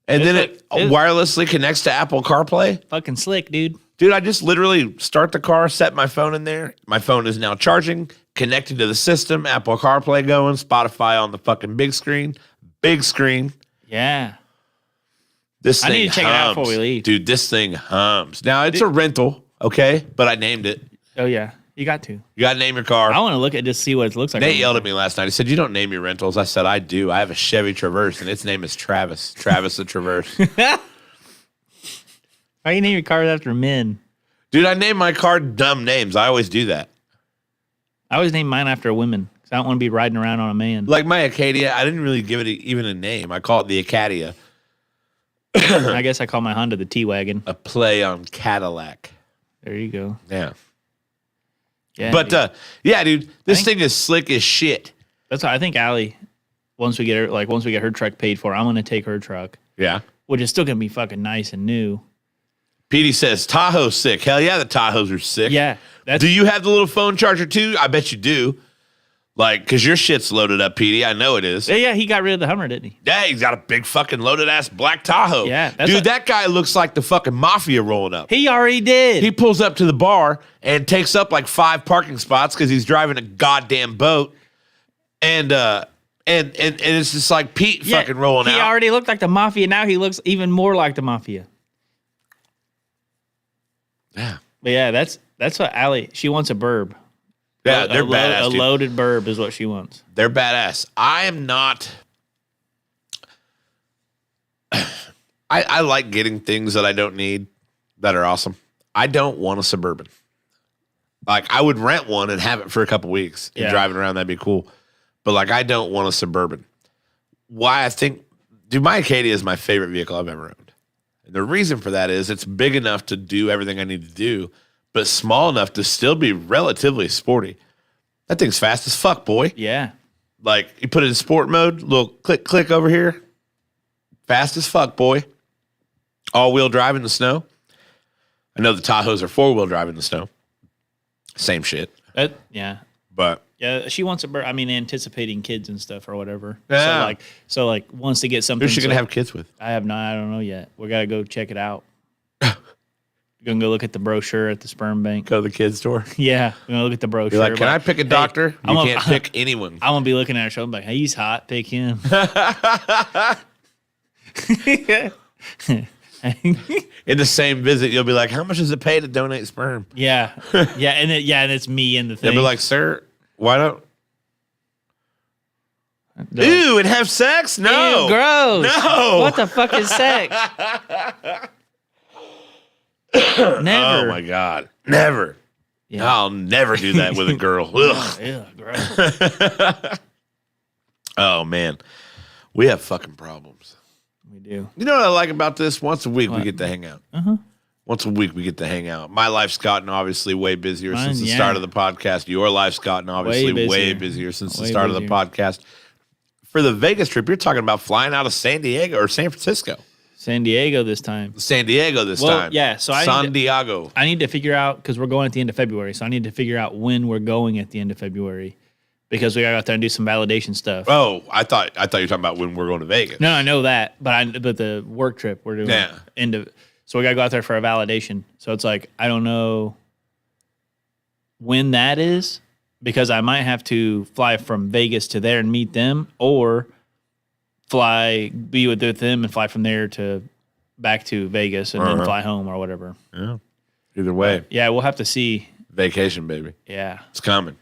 And then it wirelessly connects to Apple CarPlay. Fucking slick, dude. Dude, I just literally start the car, set my phone in there. My phone is now charging, connected to the system, Apple CarPlay going, Spotify on the fucking big screen. Big screen. Yeah. This thing I need to check it out before we leave. Dude, this thing hums. Now, it's a rental, okay? But I named it. Oh, yeah. You got to. You got to name your car. I want to look at just see what it looks like. Nate yelled at me last night. He said, you don't name your rentals. I said, I do. I have a Chevy Traverse, and its name is Travis. Travis the Traverse. Why you name your cars after men? Dude, I name my car dumb names. I always do that. I always name mine after a woman because I don't want to be riding around on a man. Like my Acadia, I didn't really give it even a name. I call it the Acadia. I guess I call my Honda the T-Wagon. A play on Cadillac. There you go. Yeah. Yeah. But, yeah, dude, this thing is slick as shit. That's why I think Allie, once we get her truck paid for, I'm going to take her truck. Yeah. Which is still going to be fucking nice and new. Petey says, Tahoe's sick. Hell yeah, the Tahoes are sick. Yeah. Do you have the little phone charger too? I bet you do. Like, because your shit's loaded up, Petey. I know it is. Yeah, he got rid of the Hummer, didn't he? Yeah, he's got a big fucking loaded ass black Tahoe. Yeah, dude, that guy looks like the fucking mafia rolling up. He already did. He pulls up to the bar and takes up like 5 parking spots because he's driving a goddamn boat, and it's just like Pete fucking rolling out. He already looked like the mafia. Now he looks even more like the mafia. Yeah, but yeah, that's what Allie. She wants a burb. Yeah, they're badass. A loaded burb is what she wants. They're badass. I am not. I like getting things that I don't need that are awesome. I don't want a Suburban. Like, I would rent one and have it for a couple weeks and drive it around. That'd be cool. But like, I don't want a Suburban. Why? I think, dude, my Acadia is my favorite vehicle I've ever owned. And the reason for that is it's big enough to do everything I need to do, but small enough to still be relatively sporty. That thing's fast as fuck, boy. Yeah. Like, you put it in sport mode, little click over here. Fast as fuck, boy. All-wheel drive in the snow. I know the Tahoes are 4-wheel drive in the snow. Same shit. Yeah. But yeah, she wants a burb. I mean, anticipating kids and stuff or whatever. Yeah. So like wants to get something. who's she going to have kids with? I don't know yet. We got to go check it out. Gonna go look at the brochure at the sperm bank. Go to the kids store. Yeah, we're gonna look at the brochure. You're like, can I pick a doctor? Hey, you can't pick anyone. I'm gonna be looking at her show. I'm like, hey, he's hot. Pick him. In the same visit, you'll be like, how much does it pay to donate sperm? Yeah, and it's me and the thing. They'll be like, sir, why don't? Ew, and have sex? No, ew, gross. No, what the fuck is sex? Never. Oh my god, never. Yeah. I'll never do that with a girl. Ugh. Ew, gross. Oh man, we have fucking problems. We do. You know what I like about this? Once a week we get to hang out. Uh-huh. Once a week we get to hang out. My life's gotten obviously way busier since the yeah. start of the podcast. Your life's gotten obviously way busier since the start of the podcast. For the Vegas trip, you're talking about flying out of San Diego or San Francisco. San Diego this time. San Diego this time. Yeah, so San Diego. I need to figure out, because we're going at the end of February, so I need to figure out when we're going at the end of February, because we got to go out there and do some validation stuff. Oh, I thought you were talking about when we're going to Vegas. No, I know that, but the work trip we're doing so we got to go out there for a validation. So it's like, I don't know when that is, because I might have to fly from Vegas to there and meet them, or be with them and fly from there to back to Vegas and then fly home or whatever. Yeah. Either way. Yeah, we'll have to see. Vacation, baby. Yeah. It's coming.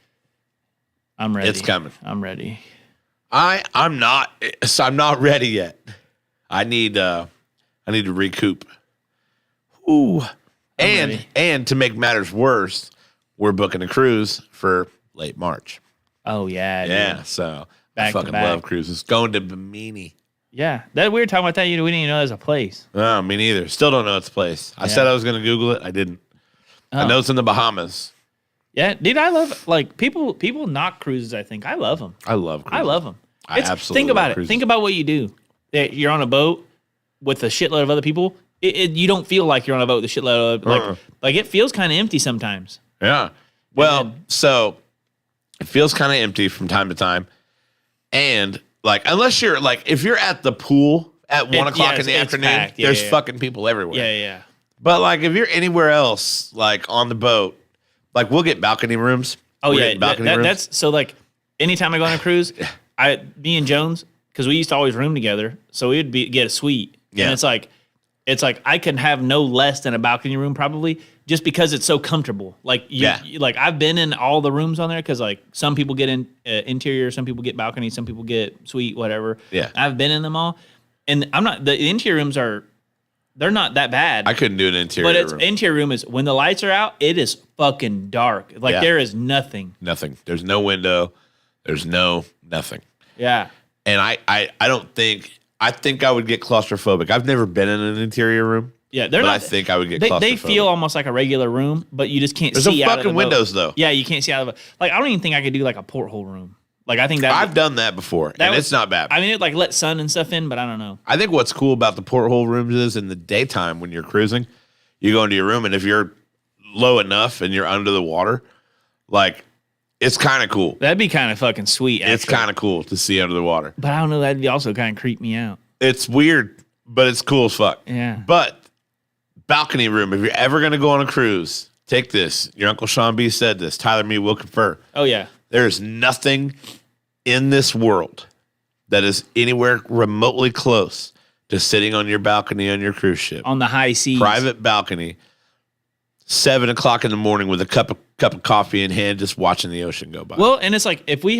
I'm ready. It's coming. I'm ready. I'm not ready yet. I need to recoup. Ooh. And to make matters worse, we're booking a cruise for late March. Oh yeah. Yeah, dude. so Back I fucking love cruises. Going to Bimini. Yeah. That we were talking about that, we didn't even know there's a place. No, me neither. Still don't know its place. I said I was gonna Google it. I didn't. I know it's in the Bahamas. Yeah, dude, I love people knock cruises. I think I love them. I love cruises. I love them. I absolutely think about love it. cruises. Think about what you do. You're on a boat with a shitload of other people. You don't feel like you're on a boat with a shitload of like it feels kind of empty sometimes. Yeah. Well, so it feels kind of empty from time to time, and like unless you're like if you're at the pool at 1 o'clock in the afternoon, packed. there's fucking people everywhere. Yeah. But like if you're anywhere else, like on the boat, like we'll get balcony rooms. Oh We'll yeah, get balcony rooms. that's so like anytime I go on a cruise, me and Jones, because we used to always room together, so we'd get a suite. Yeah. And it's like I can have no less than a balcony room probably, just because it's so comfortable. Like like I've been in all the rooms on there because like some people get in interior, some people get balcony, some people get suite, whatever. Yeah. I've been in them all, and the interior rooms they're not that bad. I couldn't do an interior but room. Interior room is when the lights are out, it is fucking dark. Like there is nothing. Nothing. There's no window. There's nothing. Yeah. And I don't think I think I would get claustrophobic. I've never been in an interior room. Yeah, but I think I would get claustrophobic. They feel almost like a regular room, but you just can't There's see no out of the fucking boat. windows though. Yeah, you can't see out of it. Like I don't even think I could do like a porthole room. Like I think that I've done that before, and it's not bad. I mean, it like let sun and stuff in, but I don't know. I think what's cool about the porthole rooms is in the daytime when you're cruising, you go into your room, and if you're low enough and you're under the water, like It's kind of cool. That'd be kind of fucking sweet. It's actually. kind of cool to see under the water. But I don't know. That'd also kind of creep me out. It's weird, but it's cool as fuck. Yeah. But balcony room, if you're ever going to go on a cruise, take this. Your Uncle Sean B said this. Tyler Me will confer. Oh, yeah. There is nothing in this world that is anywhere remotely close to sitting on your balcony on your cruise ship. On the high seas. Private balcony, 7 o'clock in the morning with a cup of coffee in hand, just watching the ocean go by. Well, and it's like if you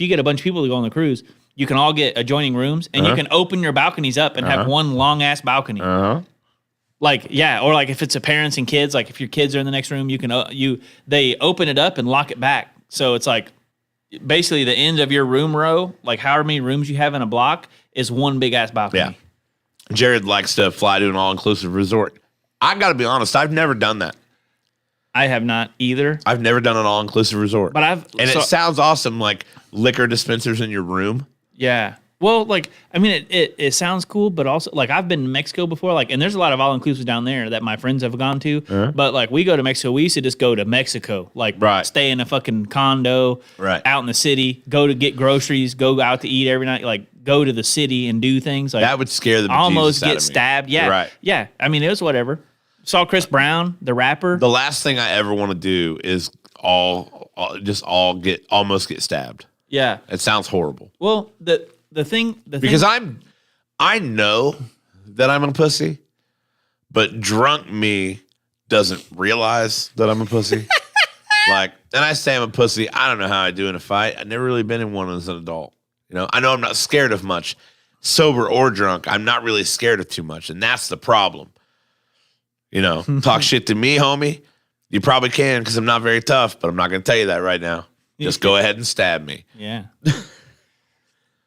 get a bunch of people to go on the cruise, you can all get adjoining rooms and you can open your balconies up and have one long ass balcony. Like, yeah, or like if it's a parents and kids, like if your kids are in the next room, you can they open it up and lock it back. So it's like basically the end of your room row, like however many rooms you have in a block, is one big ass balcony. Yeah. Jared likes to fly to an all-inclusive resort. I got to be honest, I've never done that. I have not either. I've never done an all-inclusive resort. But it sounds awesome, like liquor dispensers in your room. Yeah. Well, like, I mean, it sounds cool, but also, like, I've been to Mexico before, like, and there's a lot of all-inclusives down there that my friends have gone to, but, like, we go to Mexico, we used to just go to Mexico, like, stay in a fucking condo, out in the city, go to get groceries, go out to eat every night, like, go to the city and do things. Like, that would scare the bejesus almost out get of me. stabbed. Yeah. Right. Yeah. I mean, it was whatever. Saw Chris Brown, the rapper. The last thing I ever want to do is almost get stabbed. Yeah. It sounds horrible. Well, because I know that I'm a pussy, but drunk me doesn't realize that I'm a pussy. Like, and I say I'm a pussy. I don't know how I do in a fight. I've never really been in one as an adult. You know, I know I'm not scared of much, sober or drunk. I'm not really scared of too much, and that's the problem. You know, talk shit to me, homie. You probably can because I'm not very tough, but I'm not going to tell you that right now. Just go ahead and stab me. Yeah.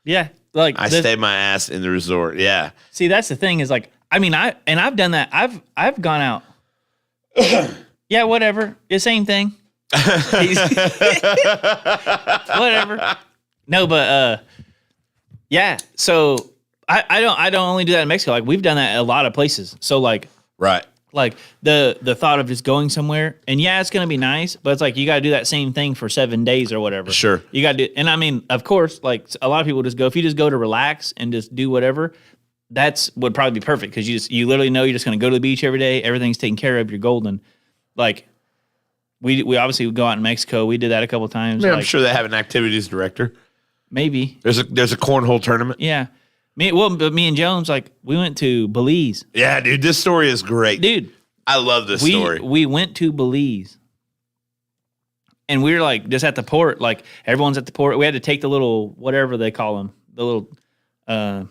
Yeah. Like I stay my ass in the resort. Yeah. See, that's the thing is like, I mean, I've done that. I've gone out. Yeah, whatever. The same thing. Whatever. No, but yeah. So I don't only do that in Mexico. Like we've done that at a lot of places. So like right. Like the thought of just going somewhere and yeah, it's gonna be nice, but it's like you gotta do that same thing for 7 days or whatever. Sure. You gotta do, and I mean, of course, like a lot of people just go, if you just go to relax and just do whatever, that's would probably be perfect because you literally know you're just gonna go to the beach every day, everything's taken care of, you're golden. Like we obviously would go out in Mexico. We did that a couple of times. I mean, like, I'm sure they have an activities director. Maybe. There's a cornhole tournament. Yeah. But me and Jones, like, we went to Belize. Yeah, dude, this story is great. Dude. I love this story. We went to Belize. And we were, like, just at the port. Like, everyone's at the port. We had to take the little, whatever they call them. The little, I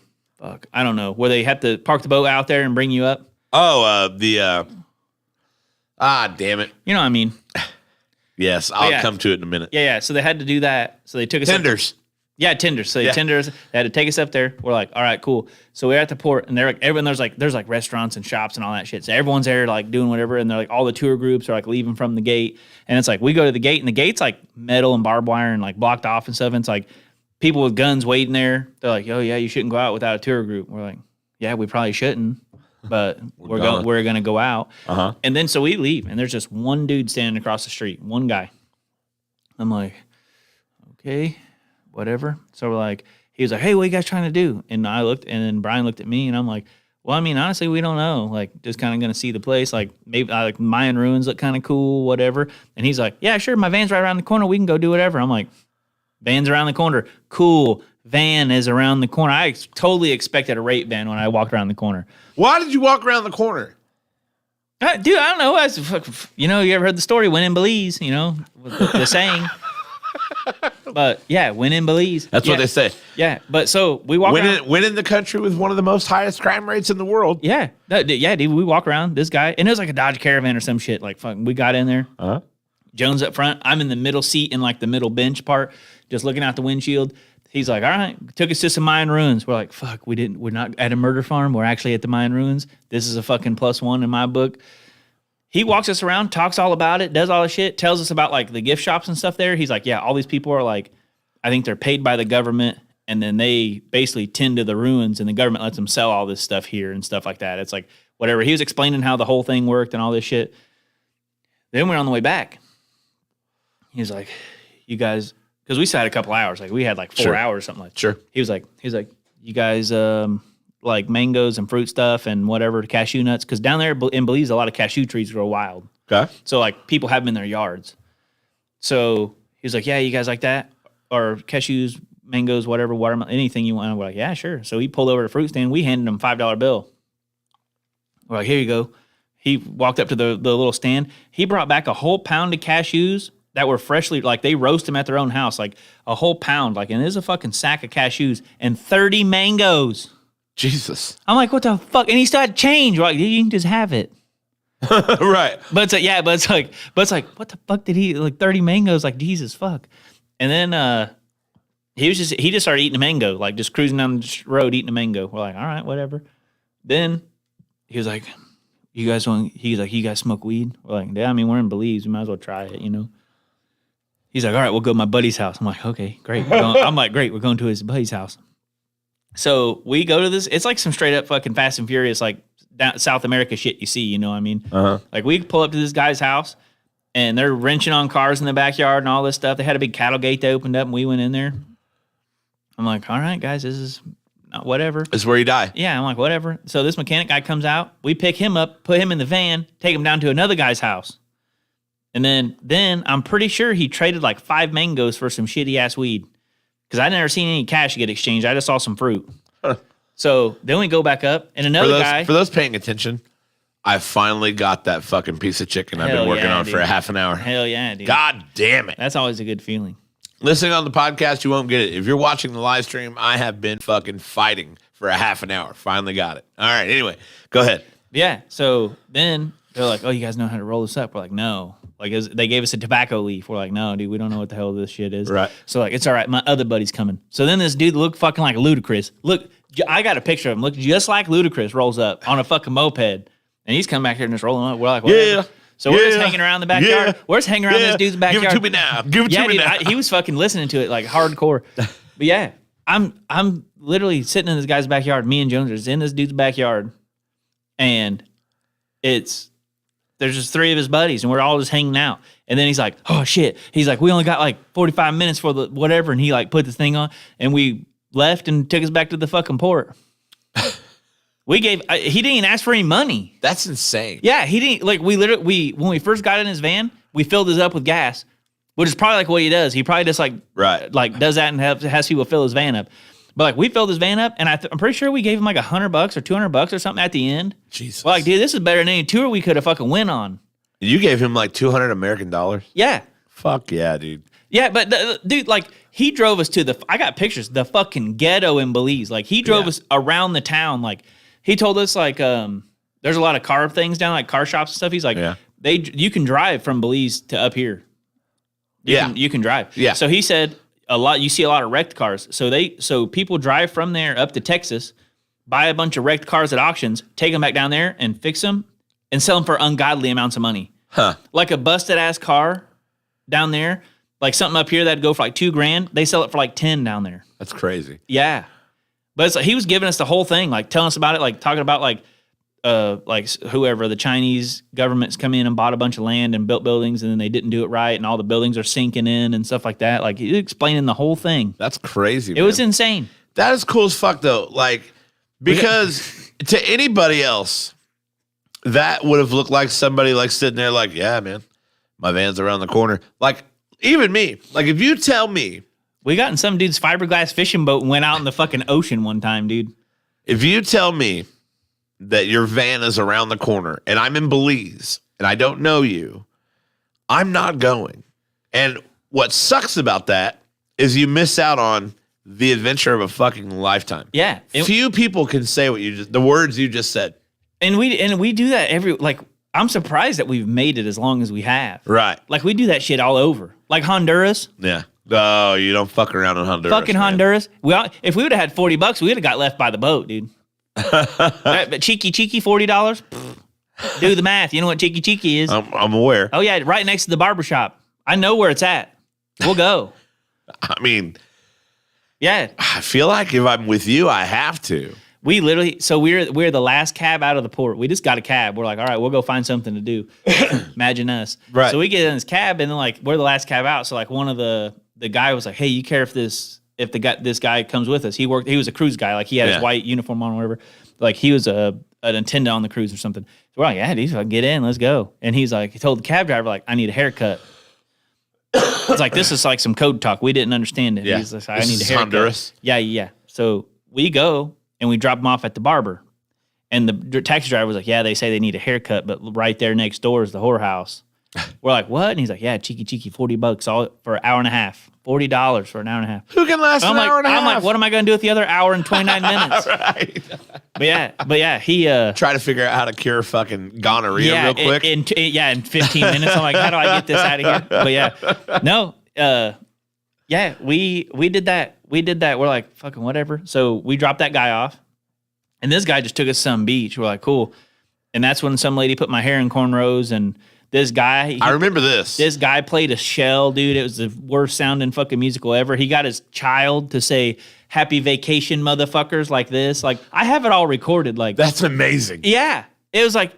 don't know. Where they have to park the boat out there and bring you up. Oh, damn it. You know what I mean. Yes, I'll come to it in a minute. Yeah. So they had to do that. So they took us Tenders. Yeah, tenders. So tenders, they had to take us up there. We're like, all right, cool. So we're at the port, and they're like, everyone there's like restaurants and shops and all that shit. So everyone's there like doing whatever, and they're like all the tour groups are like leaving from the gate, and it's like we go to the gate, and the gate's like metal and barbed wire and like blocked off and stuff. And it's like people with guns waiting there. They're like, oh yeah, you shouldn't go out without a tour group. We're like, yeah, we probably shouldn't, but we're gonna go out. And then so we leave, and there's just one dude standing across the street, one guy. I'm like, okay. Whatever. So we're like, he was like, hey, what are you guys trying to do? And I looked, and then Brian looked at me, and I'm like, well, I mean, honestly, we don't know. Like, just kind of going to see the place. Like, maybe like Mayan ruins look kind of cool, whatever. And he's like, yeah, sure. My van's right around the corner. We can go do whatever. I'm like, van's around the corner. Cool. Van is around the corner. I totally expected a rape van when I walked around the corner. Why did you walk around the corner? Dude, I don't know. You ever heard the story, when in Belize, the saying. But yeah, when in Belize. That's what they say. Yeah, but so we walk around. When in the country with one of the most highest crime rates in the world. Yeah. Yeah, dude, we walk around, this guy, and it was like a Dodge Caravan or some shit. Like, we got in there. Jones up front. I'm in the middle seat in like the middle bench part, just looking out the windshield. He's like, all right, took us to some Mayan ruins. We're like, fuck, we're not at a murder farm. We're actually at the Mayan ruins. This is a fucking +1 in my book. He walks us around, talks all about it, does all the shit, tells us about like the gift shops and stuff there. He's like, yeah, all these people are like, I think they're paid by the government, and then they basically tend to the ruins, and the government lets them sell all this stuff here and stuff like that. It's like whatever. He was explaining how the whole thing worked and all this shit. Then we're on the way back. He's like, you guys, because we still had a couple hours. Like we had like 4 Sure. hours or something like that. Sure. He was like, you guys like mangoes and fruit stuff and whatever, cashew nuts. Because down there in Belize, a lot of cashew trees grow wild. Okay. So like people have them in their yards. So he was like, yeah, you guys like that? Or cashews, mangoes, whatever, watermelon, anything you want. And we're like, yeah, sure. So he pulled over to the fruit stand. We handed him a $5 bill. We're like, here you go. He walked up to the little stand. He brought back a whole pound of cashews that were freshly, like they roast them at their own house, like a whole pound, like, and there's a fucking sack of cashews and 30 mangoes. Jesus. I'm like, what the fuck? And he still had change. We're like, you can just have it. Right. But it's like, yeah, but it's like, what the fuck did he, like 30 mangoes? Like, Jesus, fuck. And then he just started eating a mango, like just cruising down the road eating a mango. We're like, all right, whatever. Then he was like, he's like, you guys smoke weed? We're like, yeah, I mean, we're in Belize. We might as well try it, you know? He's like, all right, we'll go to my buddy's house. I'm like, okay, great. I'm like, great, we're going to his buddy's house. So we go to this. It's like some straight up fucking Fast and Furious, like down South America shit you see, you know what I mean? Uh-huh. Like we pull up to this guy's house, and they're wrenching on cars in the backyard and all this stuff. They had a big cattle gate they opened up, and we went in there. I'm like, all right, guys, this is whatever. This is where you die. Yeah, I'm like, whatever. So this mechanic guy comes out. We pick him up, put him in the van, take him down to another guy's house. And then I'm pretty sure he traded like 5 mangoes for some shitty ass weed. Because I never seen any cash get exchanged. I just saw some fruit. So then we go back up, and another guy. For those paying attention, I finally got that fucking piece of chicken I've Hell been working yeah, on dude. for a half an hour. Hell yeah, dude. God damn it. That's always a good feeling. Listening on the podcast, you won't get it. If you're watching the live stream, I have been fucking fighting for a half an hour. Finally got it. All right. Anyway, go ahead. Yeah. So then they're like, oh, you guys know how to roll this up? We're like, no. Like they gave us a tobacco leaf. We're like, no, dude, we don't know what the hell this shit is. Right. So like, it's all right. My other buddy's coming. So then this dude looked fucking like Ludacris. Look, I got a picture of him. Look just like Ludacris rolls up on a fucking moped. And he's coming back here and just rolling up. We're like, whatever. Yeah. So we're just Yeah. hanging around the backyard. Yeah. We're just hanging around Yeah. this dude's backyard. Give it to me now. Give it Yeah, to me dude, now. he was fucking listening to it like hardcore. But yeah, I'm literally sitting in this guy's backyard. Me and Jones are in this dude's backyard, and there's just 3 of his buddies, and we're all just hanging out. And then he's like, "Oh shit!" He's like, "We only got like 45 minutes for the whatever," and he like put the thing on, and we left and took us back to the fucking port. He didn't even ask for any money. That's insane. Yeah, he didn't like. When we first got in his van, we filled his up with gas, which is probably like what he does. He probably just like does that and has people fill his van up. But like we filled his van up, and I'm pretty sure we gave him like $100 or $200 or something at the end. Jesus. Well, like, dude, this is better than any tour we could have fucking went on. You gave him like 200 American dollars? Yeah, Fuck yeah, dude. yeah, but dude, like he drove us to I got pictures, the fucking ghetto in Belize. Like he drove us around the town. Like he told us like there's a lot of car things down, like car shops and stuff. He's like, you can drive from Belize to up here. You can drive. Yeah. So he said you see a lot of wrecked cars. So people drive from there up to Texas, buy a bunch of wrecked cars at auctions, take them back down there and fix them and sell them for ungodly amounts of money. Huh. Like a busted ass car down there, like something up here that'd go for like $2,000. They sell it for like 10 down there. That's crazy. Yeah. But it's like he was giving us the whole thing, like telling us about it, like talking about like whoever, the Chinese government's come in and bought a bunch of land and built buildings, and then they didn't do it right, and all the buildings are sinking in and stuff like that. Like he was explaining the whole thing. That's crazy. It was insane. That is cool as fuck though. Like, because to anybody else, that would have looked like somebody like sitting there like, yeah, man, my van's around the corner. Like, even me. Like, if you tell me. We got in some dude's fiberglass fishing boat and went out in the fucking ocean one time, dude. If you tell me that your van is around the corner and I'm in Belize and I don't know you, I'm not going. And what sucks about that is you miss out on the adventure of a fucking lifetime. Yeah. Few people can say the words you just said. And we do that I'm surprised that we've made it as long as we have. Right. Like we do that shit all over. Like Honduras. Yeah. Oh, you don't fuck around in Honduras. Fucking man. Honduras. If we would have had $40, we would have got left by the boat, dude. But cheeky, $40. Do the math. You know what cheeky is? I'm aware. Oh yeah, right next to the barbershop. I know where it's at. We'll go. I mean, Yeah. I feel like if I'm with you, I have to. We literally, so we're the last cab out of the port. We just got a cab. We're like, all right, we'll go find something to do. Imagine us. Right. So we get in this cab, and then like we're the last cab out. So like one of the guy was like, hey, you care if this guy comes with us? He was a cruise guy. Like he had his white uniform on or whatever. Like he was an attendant on the cruise or something. So we're like, yeah, dude, get in, let's go. And he told the cab driver, like, I need a haircut. It's like, this is like some code talk. We didn't understand it. Yeah. He's like, I This need a is haircut. Honduras? Yeah. So we go and we drop him off at the barber. And the taxi driver was like, yeah, they say they need a haircut, but right there next door is the whorehouse. We're like, what? And he's like, yeah, cheeky, $40 all for an hour and a half. $40 for an hour and a half. Who can last an hour and a half? I'm like, what am I going to do with the other hour and 29 minutes? Right. But yeah, he Try to figure out how to cure fucking gonorrhea real quick. In 15 minutes. I'm like, how do I get this out of here? But yeah, no, yeah, we did that. We're like, fucking whatever. So we dropped that guy off, and this guy just took us to some beach. We're like, cool. And that's when some lady put my hair in cornrows, and this guy, I remember this. This guy played a shell, dude. It was the worst sounding fucking musical ever. He got his child to say "Happy Vacation, motherfuckers" like this. Like I have it all recorded. Like That's amazing. yeah. It was like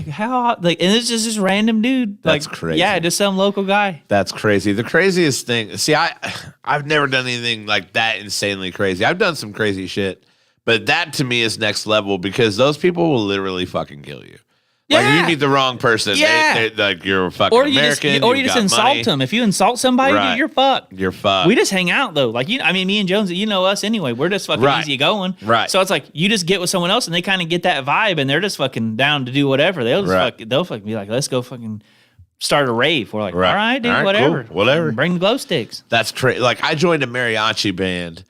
how like, and it's just this random dude. Like, That's crazy. Yeah, just some local guy. That's crazy. The craziest thing. See, I've never done anything like that insanely crazy. I've done some crazy shit, but that to me is next level because those people will literally fucking kill you. Like if Yeah. you meet the wrong person, Yeah. they like you're a fucking Or you American. just got insult money, them. If you insult somebody, Right. dude, you're fucked. You're fucked. We just hang out though. Like I mean, me and Jones, you know us anyway. We're just fucking Right. easy going. Right. So it's like you just get with someone else and they kind of get that vibe and they're just fucking down to do whatever. They'll fucking be like, let's go fucking start a rave. We're like, Right. all right, dude, All right, whatever. cool. Whatever. Bring the glow sticks. That's crazy. Like I joined a mariachi band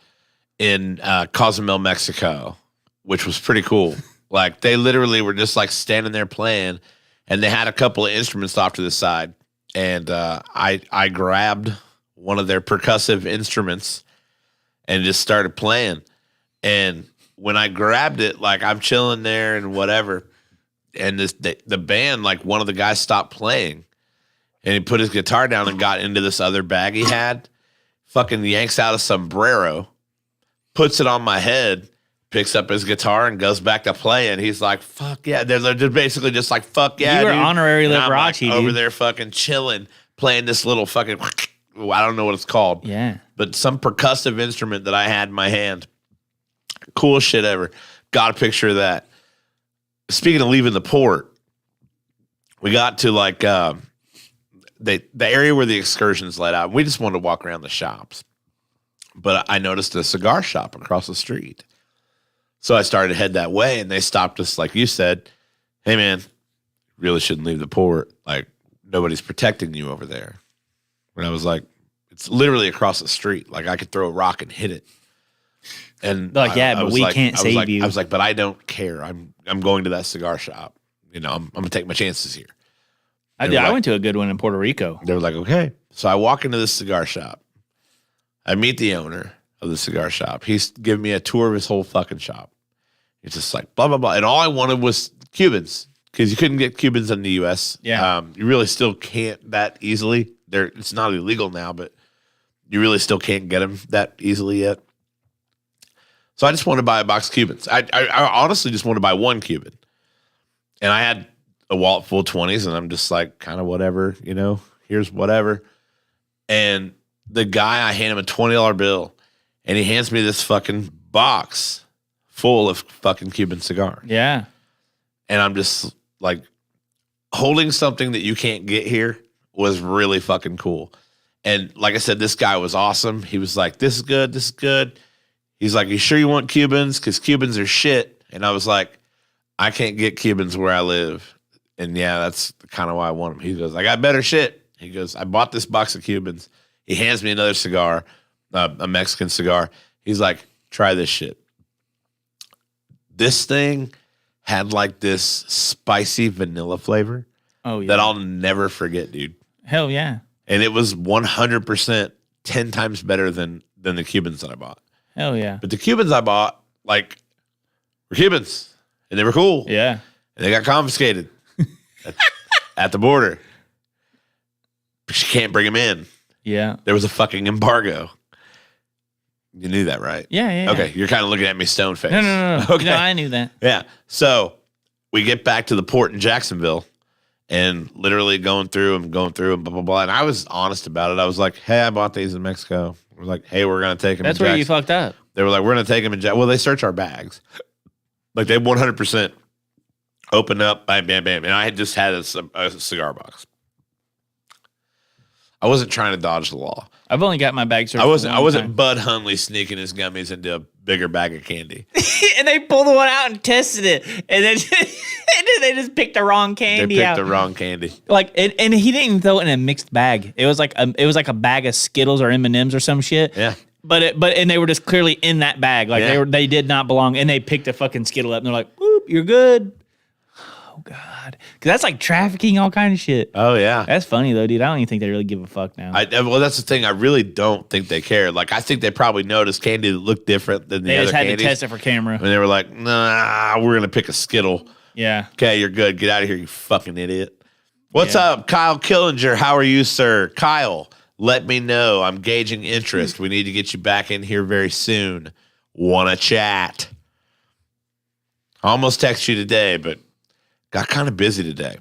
in Cozumel, Mexico, which was pretty cool. Like they literally were just like standing there playing, and they had a couple of instruments off to the side, and I grabbed one of their percussive instruments and just started playing. And when I grabbed it, like I'm chilling there and whatever, and the band, like one of the guys stopped playing, and he put his guitar down and got into this other bag he had. Fucking yanks out a sombrero, puts it on my head, picks up his guitar and goes back to playing. He's like, fuck yeah. They're basically just like, fuck yeah. You were dude. honorary And I'm like Liberace, over dude. there fucking chilling, playing this little fucking, I don't know what it's called. Yeah. But some percussive instrument that I had in my hand. Coolest shit ever. Got a picture of that. Speaking of leaving the port, we got to like the area where the excursions let out. We just wanted to walk around the shops. But I noticed a cigar shop across the street. So I started to head that way, and they stopped us, like you said. Hey, man, really shouldn't leave the port. Like, nobody's protecting you over there. And I was like, it's literally across the street. Like, I could throw a rock and hit it. And They're like, yeah, but was we can't I was save like, you. I was like, but I don't care. I'm going to that cigar shop. You know, I'm going to take my chances here. I They were like- went to a good one in Puerto Rico. They were like, okay. So I walk into this cigar shop. I meet the owner of the cigar shop. He's giving me a tour of his whole fucking shop. It's just like blah, blah, blah. And all I wanted was Cubans because you couldn't get Cubans in the U.S. Yeah. You really still can't that easily. It's not illegal now, but you really still can't get them that easily yet. So I just wanted to buy a box of Cubans. I honestly just wanted to buy one Cuban. And I had a wallet full of 20s, and I'm just like, kind of whatever, you know, here's whatever. And the guy, I hand him a $20 bill, and he hands me this fucking box full of fucking Cuban cigars. Yeah. And I'm just like, holding something that you can't get here was really fucking cool. And like I said, this guy was awesome. He was like, this is good, this is good. He's like, you sure you want Cubans? Because Cubans are shit. And I was like, I can't get Cubans where I live. And yeah, that's kind of why I want them. He goes, I got better shit. He goes, I bought this box of Cubans. He hands me another cigar, a Mexican cigar. He's like, try this shit. This thing had like this spicy vanilla flavor Oh yeah. that I'll never forget, dude. Hell yeah. And it was 100% 10 times better than the Cubans that I bought. Hell yeah. But the Cubans I bought, like, were Cubans. And they were cool. Yeah. And they got confiscated at the border. But you can't bring them in. Yeah. There was a fucking embargo. You knew that, right? Yeah. Okay, you're kind of looking at me stone face. No. Okay. No, I knew that. Yeah. So we get back to the port in Jacksonville and literally going through and blah, blah, blah. And I was honest about it. I was like, hey, I bought these in Mexico. I was like, hey, we're going to take them. That's where you fucked up. They were like, we're going to take them in Well, they search our bags. Like they 100% opened up, bam, bam, bam. And I had just had a cigar box. I wasn't trying to dodge the law. I've only got my bag searched. I wasn't time. Bud Hunley sneaking his gummies into a bigger bag of candy. And they pulled the one out and tested it, and then they just picked the wrong candy They picked out. the wrong candy. Like, and he didn't even throw it in a mixed bag. It was like a bag of Skittles or M&Ms or some shit. Yeah. But they were just clearly in that bag. Like they did not belong, and they picked a fucking Skittle up, and they're like, "Whoop, you're good." Oh God, because that's like trafficking, all kind of shit. Oh yeah. That's funny though, dude. I don't even think they really give a fuck now. Well, that's the thing. I really don't think they care. Like, I think they probably noticed candy that looked different than the they other just had candies. to test it for camera. And they were like, nah, we're going to pick a Skittle. Yeah. Okay, you're good. Get out of here, you fucking idiot. What's up, Kyle Killinger? How are you, sir? Kyle, let me know. I'm gauging interest. We need to get you back in here very soon. Want to chat? I almost texted you today, but got kind of busy today.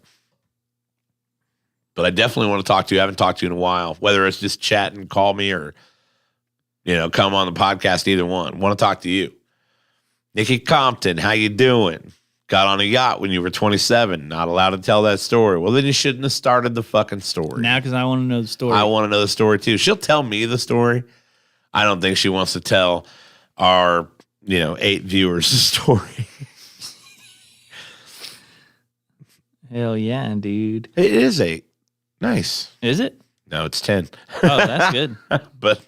But I definitely want to talk to you. I haven't talked to you in a while. Whether it's just chat and call me or, come on the podcast, either one. Want to talk to you. Nikki Compton, how you doing? Got on a yacht when you were 27. Not allowed to tell that story. Well, then you shouldn't have started the fucking story. Now, because I want to know the story. I want to know the story, too. She'll tell me the story. I don't think she wants to tell our, 8 viewers the story. Hell yeah, dude. It is 8. Nice. Is it? No, it's 10. Oh, that's good. But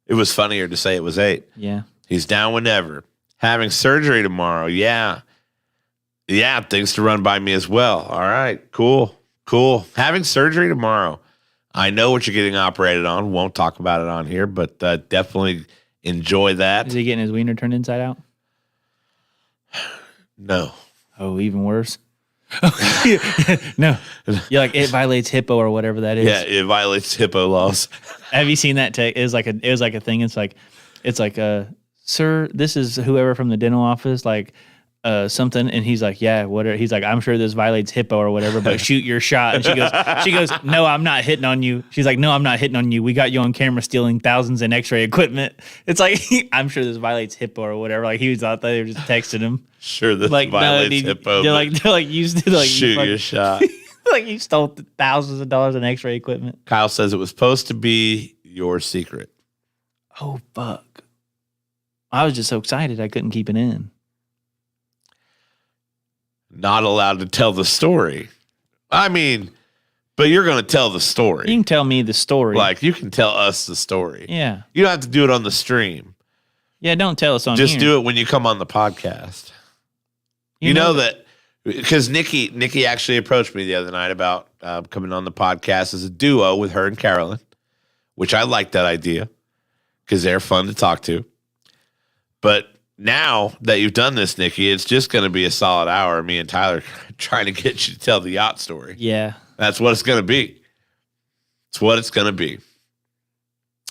it was funnier to say it was 8. Yeah. He's down whenever. Having surgery tomorrow. Yeah. Yeah, things to run by me as well. All right. Cool. Having surgery tomorrow. I know what you're getting operated on. Won't talk about it on here, but definitely enjoy that. Is he getting his wiener turned inside out? No. Oh, even worse. No. You're like, it violates HIPAA or whatever that is. Yeah, it violates HIPAA laws. Have you seen that? It was like a thing. It's like, sir, this is whoever from the dental office, like something, and he's like, yeah, whatever. He's like, I'm sure this violates HIPAA or whatever, but shoot your shot. And she goes, no, I'm not hitting on you. She's like, no, I'm not hitting on you. We got you on camera stealing thousands in X-ray equipment. It's like, I'm sure this violates HIPAA or whatever. Like he was out there, they were just texting him. Sure, this Like violates no, dude, HIPAA. they're like Shoot your shot. like you stole thousands of dollars in X-ray equipment. Kyle says it was supposed to be your secret. Oh fuck! I was just so excited I couldn't keep it in. Not allowed to tell the story. I mean, but you're going to tell the story. You can tell me the story. Like, you can tell us the story. Yeah. You don't have to do it on the stream. Yeah, don't tell us on Just here. do it when you come on the podcast. You know that because Nikki actually approached me the other night about coming on the podcast as a duo with her and Carolyn, which I like that idea because they're fun to talk to. But now that you've done this, Nikki, it's just going to be a solid hour of me and Tyler trying to get you to tell the yacht story. Yeah. That's what it's going to be. It's what it's going to be.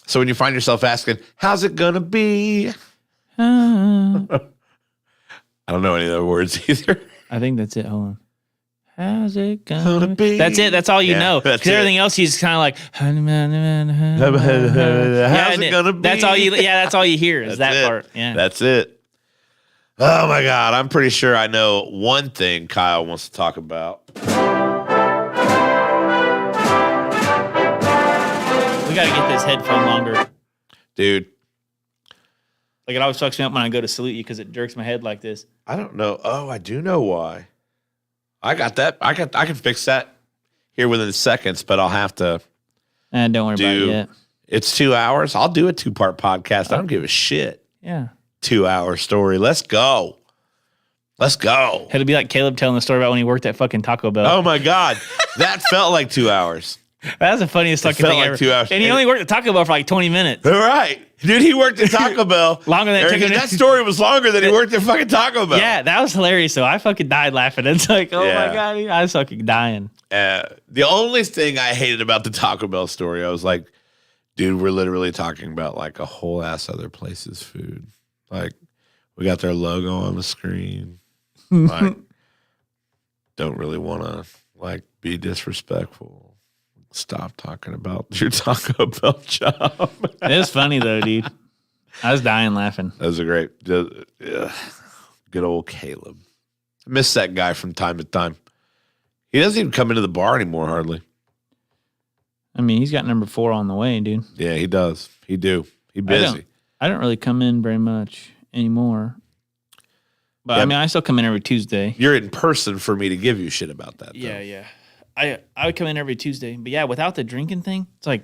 So when you find yourself asking, how's it going to be? I don't know any other words either. I think that's it. Hold on. How's it Gonna gonna be? That's it. That's all you know. that's Because everything it. else, he's kind of like. How's it gonna be? That's all you. Yeah, that's all you hear is That's that it. part. Yeah. That's it. Oh my God. I'm pretty sure I know one thing Kyle wants to talk about. We got to get this headphone longer. Dude, Like it always fucks me up when I go to salute you because it jerks my head like this. I don't know. Oh, I do know why. I got that. I can fix that here within seconds, but I'll have to. Don't worry about it yet. It's 2 hours. I'll do a 2-part podcast. I don't give a shit. Yeah. 2-hour story. Let's go. Let's go. It'll be like Caleb telling the story about when he worked at fucking Taco Bell. Oh my God. That felt like 2 hours. That's the funniest fucking felt thing like ever. 2 hours. And he only worked at Taco Bell for like 20 minutes. All right. Dude, he worked at Taco Bell. Longer than it took him to- that story was longer than he worked at fucking Taco Bell. Yeah, that was hilarious. So I fucking died laughing. It's like, oh Yeah. my God, I was fucking dying. The only thing I hated about the Taco Bell story, I was like, Dude, we're literally talking about like a whole ass other place's food. Like, we got their logo on the screen. Like, don't really want to like be disrespectful. Stop talking about your Taco Bell job. It was funny though, dude. I was dying laughing. That was a great, good old Caleb. I miss that guy from time to time. He doesn't even come into the bar anymore, hardly. I mean, he's got number 4 on the way, dude. Yeah, he does. He busy. I don't really come in very much anymore. But Yeah. I mean, I still come in every Tuesday. You're in person for me to give you shit about that. Though. Yeah. I would come in every Tuesday, but yeah, without the drinking thing, it's like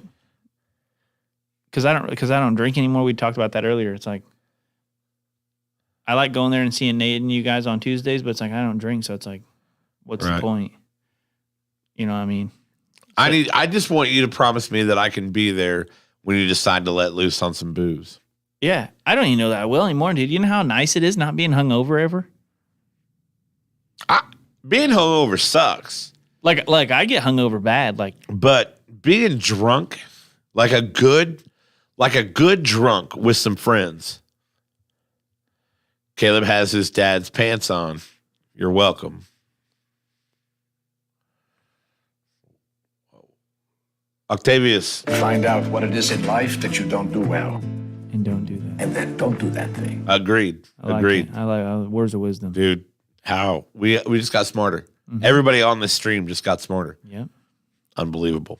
because I don't drink anymore. We talked about that earlier. It's like I like going there and seeing Nate and you guys on Tuesdays, but it's like I don't drink, so it's like, what's the Right. point? You know what I mean? I just want you to promise me that I can be there when you decide to let loose on some booze. Yeah, I don't even know that I will anymore, dude. You know how nice it is not being hungover ever. Being hungover sucks, Like I get hungover bad. Like but being drunk, like a good drunk with some friends. Caleb has his dad's pants on. You're welcome. Octavius, Find out what it is in life that you don't do well, and don't do that. and then don't do that thing. agreed. I like Agreed. it. I like words of wisdom. Dude, how? We just got smarter. Everybody on this stream just got smarter. Yep. Unbelievable.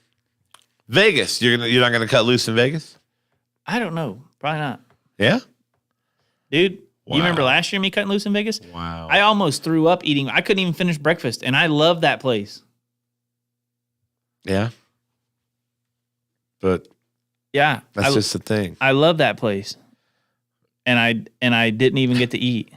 Vegas, you're not gonna cut loose in Vegas? I don't know. Probably not. Yeah? Dude, Wow. you remember last year me cutting loose in Vegas? Wow. I almost threw up eating. I couldn't even finish breakfast, and I love that place. Yeah. But Yeah, that's just the thing. I love that place, and I didn't even get to eat.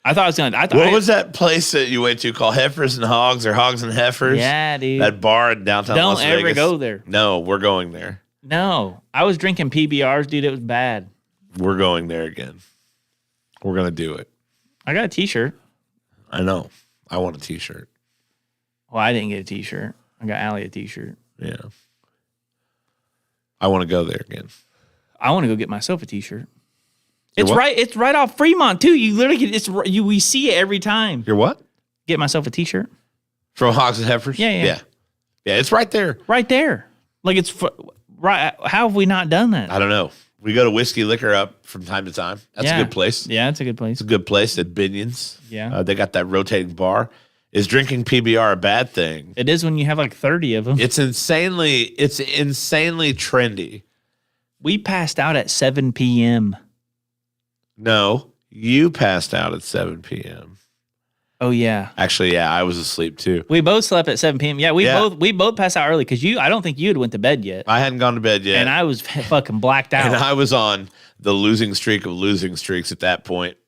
I thought I was gonna. What was that place that you went to called Heifers and Hogs or Hogs and Heifers? Yeah, dude. That bar in downtown Don't Las ever Vegas? go there. No, we're going there. No, I was drinking PBRs, dude. It was bad. We're going there again. We're going to do it. I got a T-shirt. I know. I want a t-shirt. Well, I didn't get a T-shirt. I got Allie a T-shirt. Yeah. I want to go there again. I want to go get myself a T-shirt. You're It's what? right. It's right off Fremont too. You literally get we see it every time. You're what? Get myself a T-shirt From Hogs and Heifers? Yeah, yeah. Yeah. Yeah, it's right there. right there. Like it's right. How have we not done that? I don't know. We go to Whiskey Liquor Up from time to time. That's Yeah. a good place. Yeah, it's a good place. It's a good place at Binion's. Yeah. They got that rotating bar. Is drinking PBR a bad thing? It is when you have like 30 of them. It's insanely trendy. We passed out at 7 p.m. No, you passed out at 7 p.m. Oh yeah, Actually, yeah, I was asleep too. we both slept at 7 p.m. Yeah, Yeah. we both passed out early because I don't think you had went to bed yet, I hadn't gone to bed yet. and I was fucking blacked out. And I was on the losing streak of losing streaks at that point.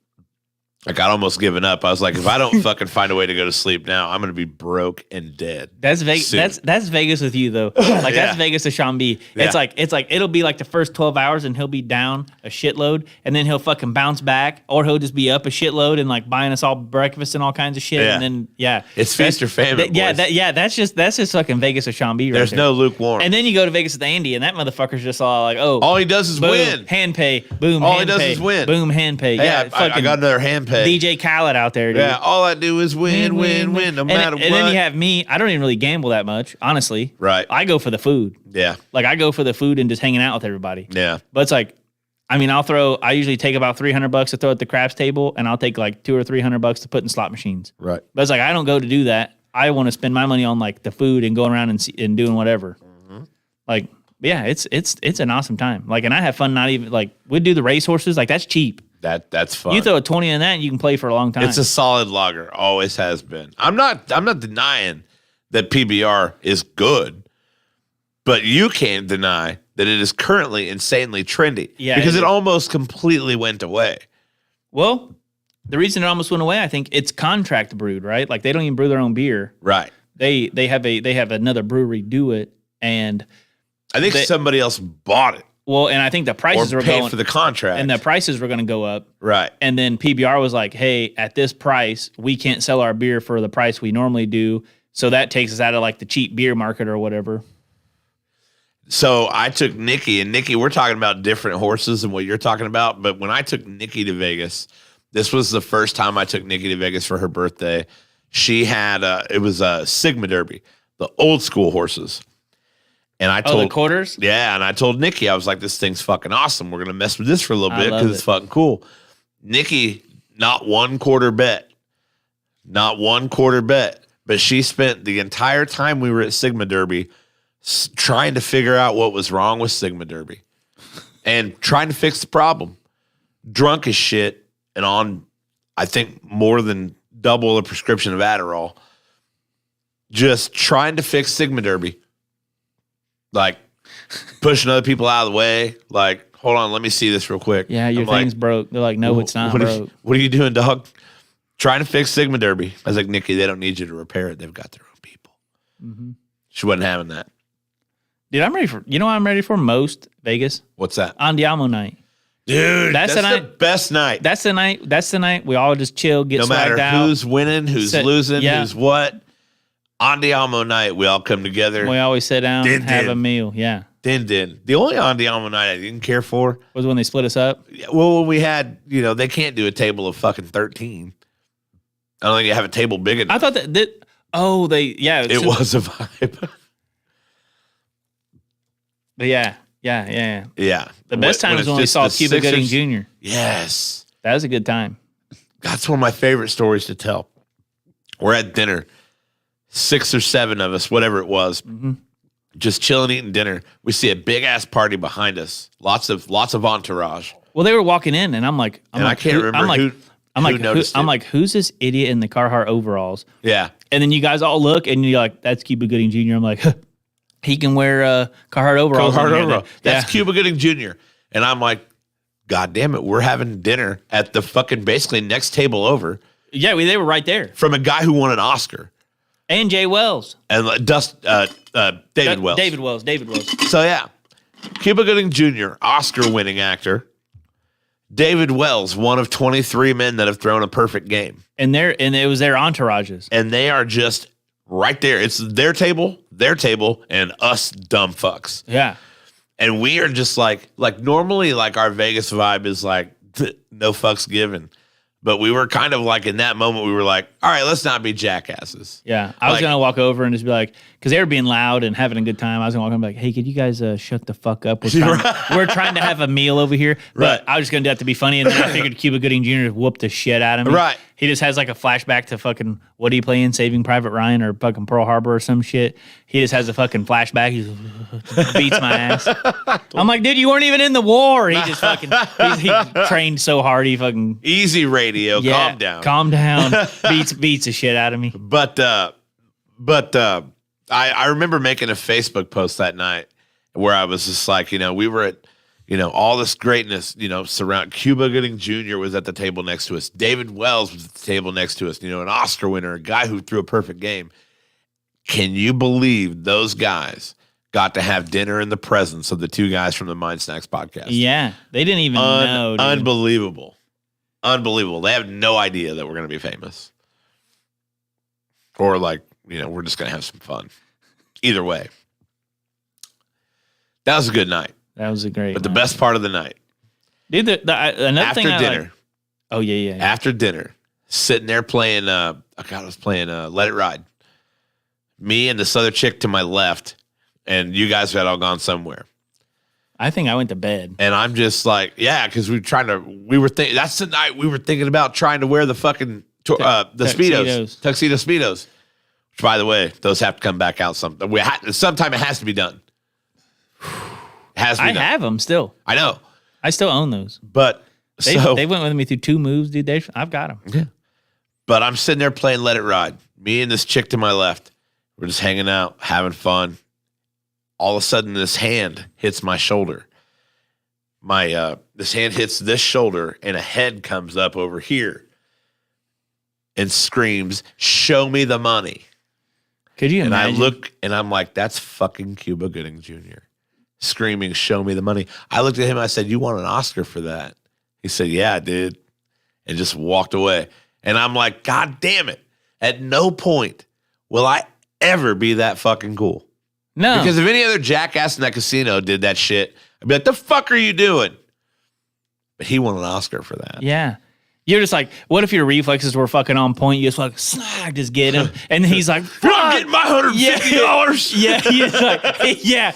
Like, I'd almost given up. I was like, if I don't fucking find a way to go to sleep now, I'm going to be broke and dead. That's Vegas. Soon. That's Vegas with you though. Like Yeah. that's Vegas to Sean B. Yeah. It's like it'll be like the first 12 hours and he'll be down a shitload, and then he'll fucking bounce back, or he'll just be up a shitload and like buying us all breakfast and all kinds of shit. Yeah. And then It's feast or famine, boys. That's just fucking Vegas with Sean B. Right There's there. no lukewarm. And then you go to Vegas with Andy, and that motherfucker's just all like, oh, all he does is boom, win. hand pay, boom, All he hand does pay, is win. boom, hand pay. Hey, Yeah, I got another hand pay. DJ Khaled out there, dude. Yeah, all I do is win, no matter what. And then you have me. I don't even really gamble that much, honestly. Right. I go for the food. Yeah, Like I go for the food and just hanging out with everybody. yeah. But it's like, I mean, I usually take about $300 to throw at the craps table, and I'll take like $200 or $300 to put in slot machines. Right. But it's like I don't go to do that. I want to spend my money on like the food and going around and doing whatever. Mm-hmm. Like, yeah, it's an awesome time. Like, and I have fun. Not even like we'd do the racehorses. Like that's cheap. That's fun. You throw a 20 in that, and you can play for a long time. It's a solid lager. Always has been. I'm not denying that PBR is good, but you can't deny that it is currently insanely trendy. Yeah, because it it is. almost completely went away. Well, the reason it almost went away, I think, it's contract brewed, right? Like they don't even brew their own beer. Right. They have another brewery do it, and I think somebody else bought it well, and I think the or prices were paid going for the contract. and the prices were going to go up. right. And then PBR was like, "Hey, at this price, we can't sell our beer for the price we normally do, so that takes us out of like the cheap beer market or whatever." So I took Nikki, and Nikki, we're talking about different horses than what you're talking about. But when I took Nikki to Vegas, this was the first time I took Nikki to Vegas for her birthday. She had it was a Sigma Derby, the old school horses. And I told the quarters? Yeah, and I told Nikki, I was like, this thing's fucking awesome. We're gonna mess with this for a little bit because it's fucking cool. Nikki, not one quarter bet. Not one quarter bet. But she spent the entire time we were at Sigma Derby trying to figure out what was wrong with Sigma Derby and trying to fix the problem. Drunk as shit and on, I think, more than double the prescription of Adderall. Just trying to fix Sigma Derby. Like, pushing other people out of the way. Like, hold on, let me see this real quick. Yeah, your thing's broke. They're like, no, it's not broke. What are you doing, dog? Trying to fix Sigma Derby. I was like, Nikki, they don't need you to repair it. They've got their own people. Mm-hmm. She wasn't having that. Dude, I'm ready for, you know what I'm ready for most? Vegas. What's that? Andiamo night. Dude, that's the best night. That's the night we all just chill, get swagged out. No matter who's winning, who's losing, who's what. Andiamo night, we all come together. We always sit down and have a meal. Yeah. Din. The only Andiamo night I didn't care for was when they split us up. Well, when we had, they can't do a table of fucking 13. I don't think you have a table big enough. I thought that it was a vibe. But yeah. The best time was when we saw Cuba Gooding Jr. Yes. That was a good time. That's one of my favorite stories to tell. We're at dinner, 6 or 7 of us, whatever it was, just chilling, eating dinner. We see a big ass party behind us, lots of entourage. Well, they were walking in, and I can't remember who noticed it. I'm like, who's this idiot in the Carhartt overalls? Yeah. And then you guys all look, and you're like, that's Cuba Gooding Jr. I'm like, he can wear Carhartt overalls. That's Cuba Gooding Jr. And I'm like, God damn it, we're having dinner at the fucking basically next table over. Yeah, they were right there. From a guy who won an Oscar. And Jay Wells. And David Wells. David Wells. So yeah, Cuba Gooding Jr., Oscar-winning actor. David Wells, one of 23 men that have thrown a perfect game. And it was their entourages. And they are just right there. It's their table, and us dumb fucks. Yeah. And we are just like normally, like our Vegas vibe is like, no fucks given. But we were kind of like in that moment, we were like, all right, let's not be jackasses. Yeah. I was going to walk over and just be like, because they were being loud and having a good time. I was going to walk over and be like, hey, could you guys shut the fuck up? We're trying to have a meal over here. But I was just going to do that to be funny. And then I figured Cuba Gooding Jr. whooped the shit out of me. Right. He just has like a flashback to fucking, what are you playing? Saving Private Ryan or fucking Pearl Harbor or some shit. He just has a fucking flashback. He beats my ass. I'm like, dude, you weren't even in the war. He just fucking, he trained so hard. He fucking. Easy radio. Yeah, Calm down. Beats the shit out of me. But I remember making a Facebook post that night where I was just like, we were at, all this greatness, surround. Cuba Gooding Jr. was at the table next to us. David Wells was at the table next to us, an Oscar winner, a guy who threw a perfect game. Can you believe those guys got to have dinner in the presence of the 2 guys from the Mind Snacks podcast? Yeah. They didn't even know. Dude. Unbelievable. They have no idea that we're going to be famous. Or like, we're just going to have some fun. Either way. That was a good night. That was a great But the best part of the night. Dude, another after thing dinner. Like, oh, yeah. After dinner, sitting there playing, I was playing Let It Ride. Me and this other chick to my left, and you guys had all gone somewhere. I think I went to bed. And I'm just like, yeah, because that's the night we were thinking about trying to wear the fucking, Speedos. Tuxedo Speedos. Which, by the way, those have to come back out sometime it has to be done. I have them still. I know. I still own those. But they went with me through 2 moves, dude. I've got them. Yeah. But I'm sitting there playing Let It Ride. Me and this chick to my left. We're just hanging out, having fun. All of a sudden, this hand hits my shoulder. This hand hits this shoulder, and a head comes up over here and screams, "Show me the money." Could you imagine? And I look, and I'm like, that's fucking Cuba Gooding Jr. screaming, "Show me the money." I looked at him, I said, "You won an Oscar for that?" He said, "Yeah, I did." And just walked away. And I'm like, God damn it. At no point will I ever be that fucking cool. No. Because if any other jackass in that casino did that shit, I'd be like, the fuck are you doing? But he won an Oscar for that. Yeah. You're just like, what if your reflexes were fucking on point? You just like, snag, just get him. And then he's like, You're not getting my $150. Yeah, he's like, yeah.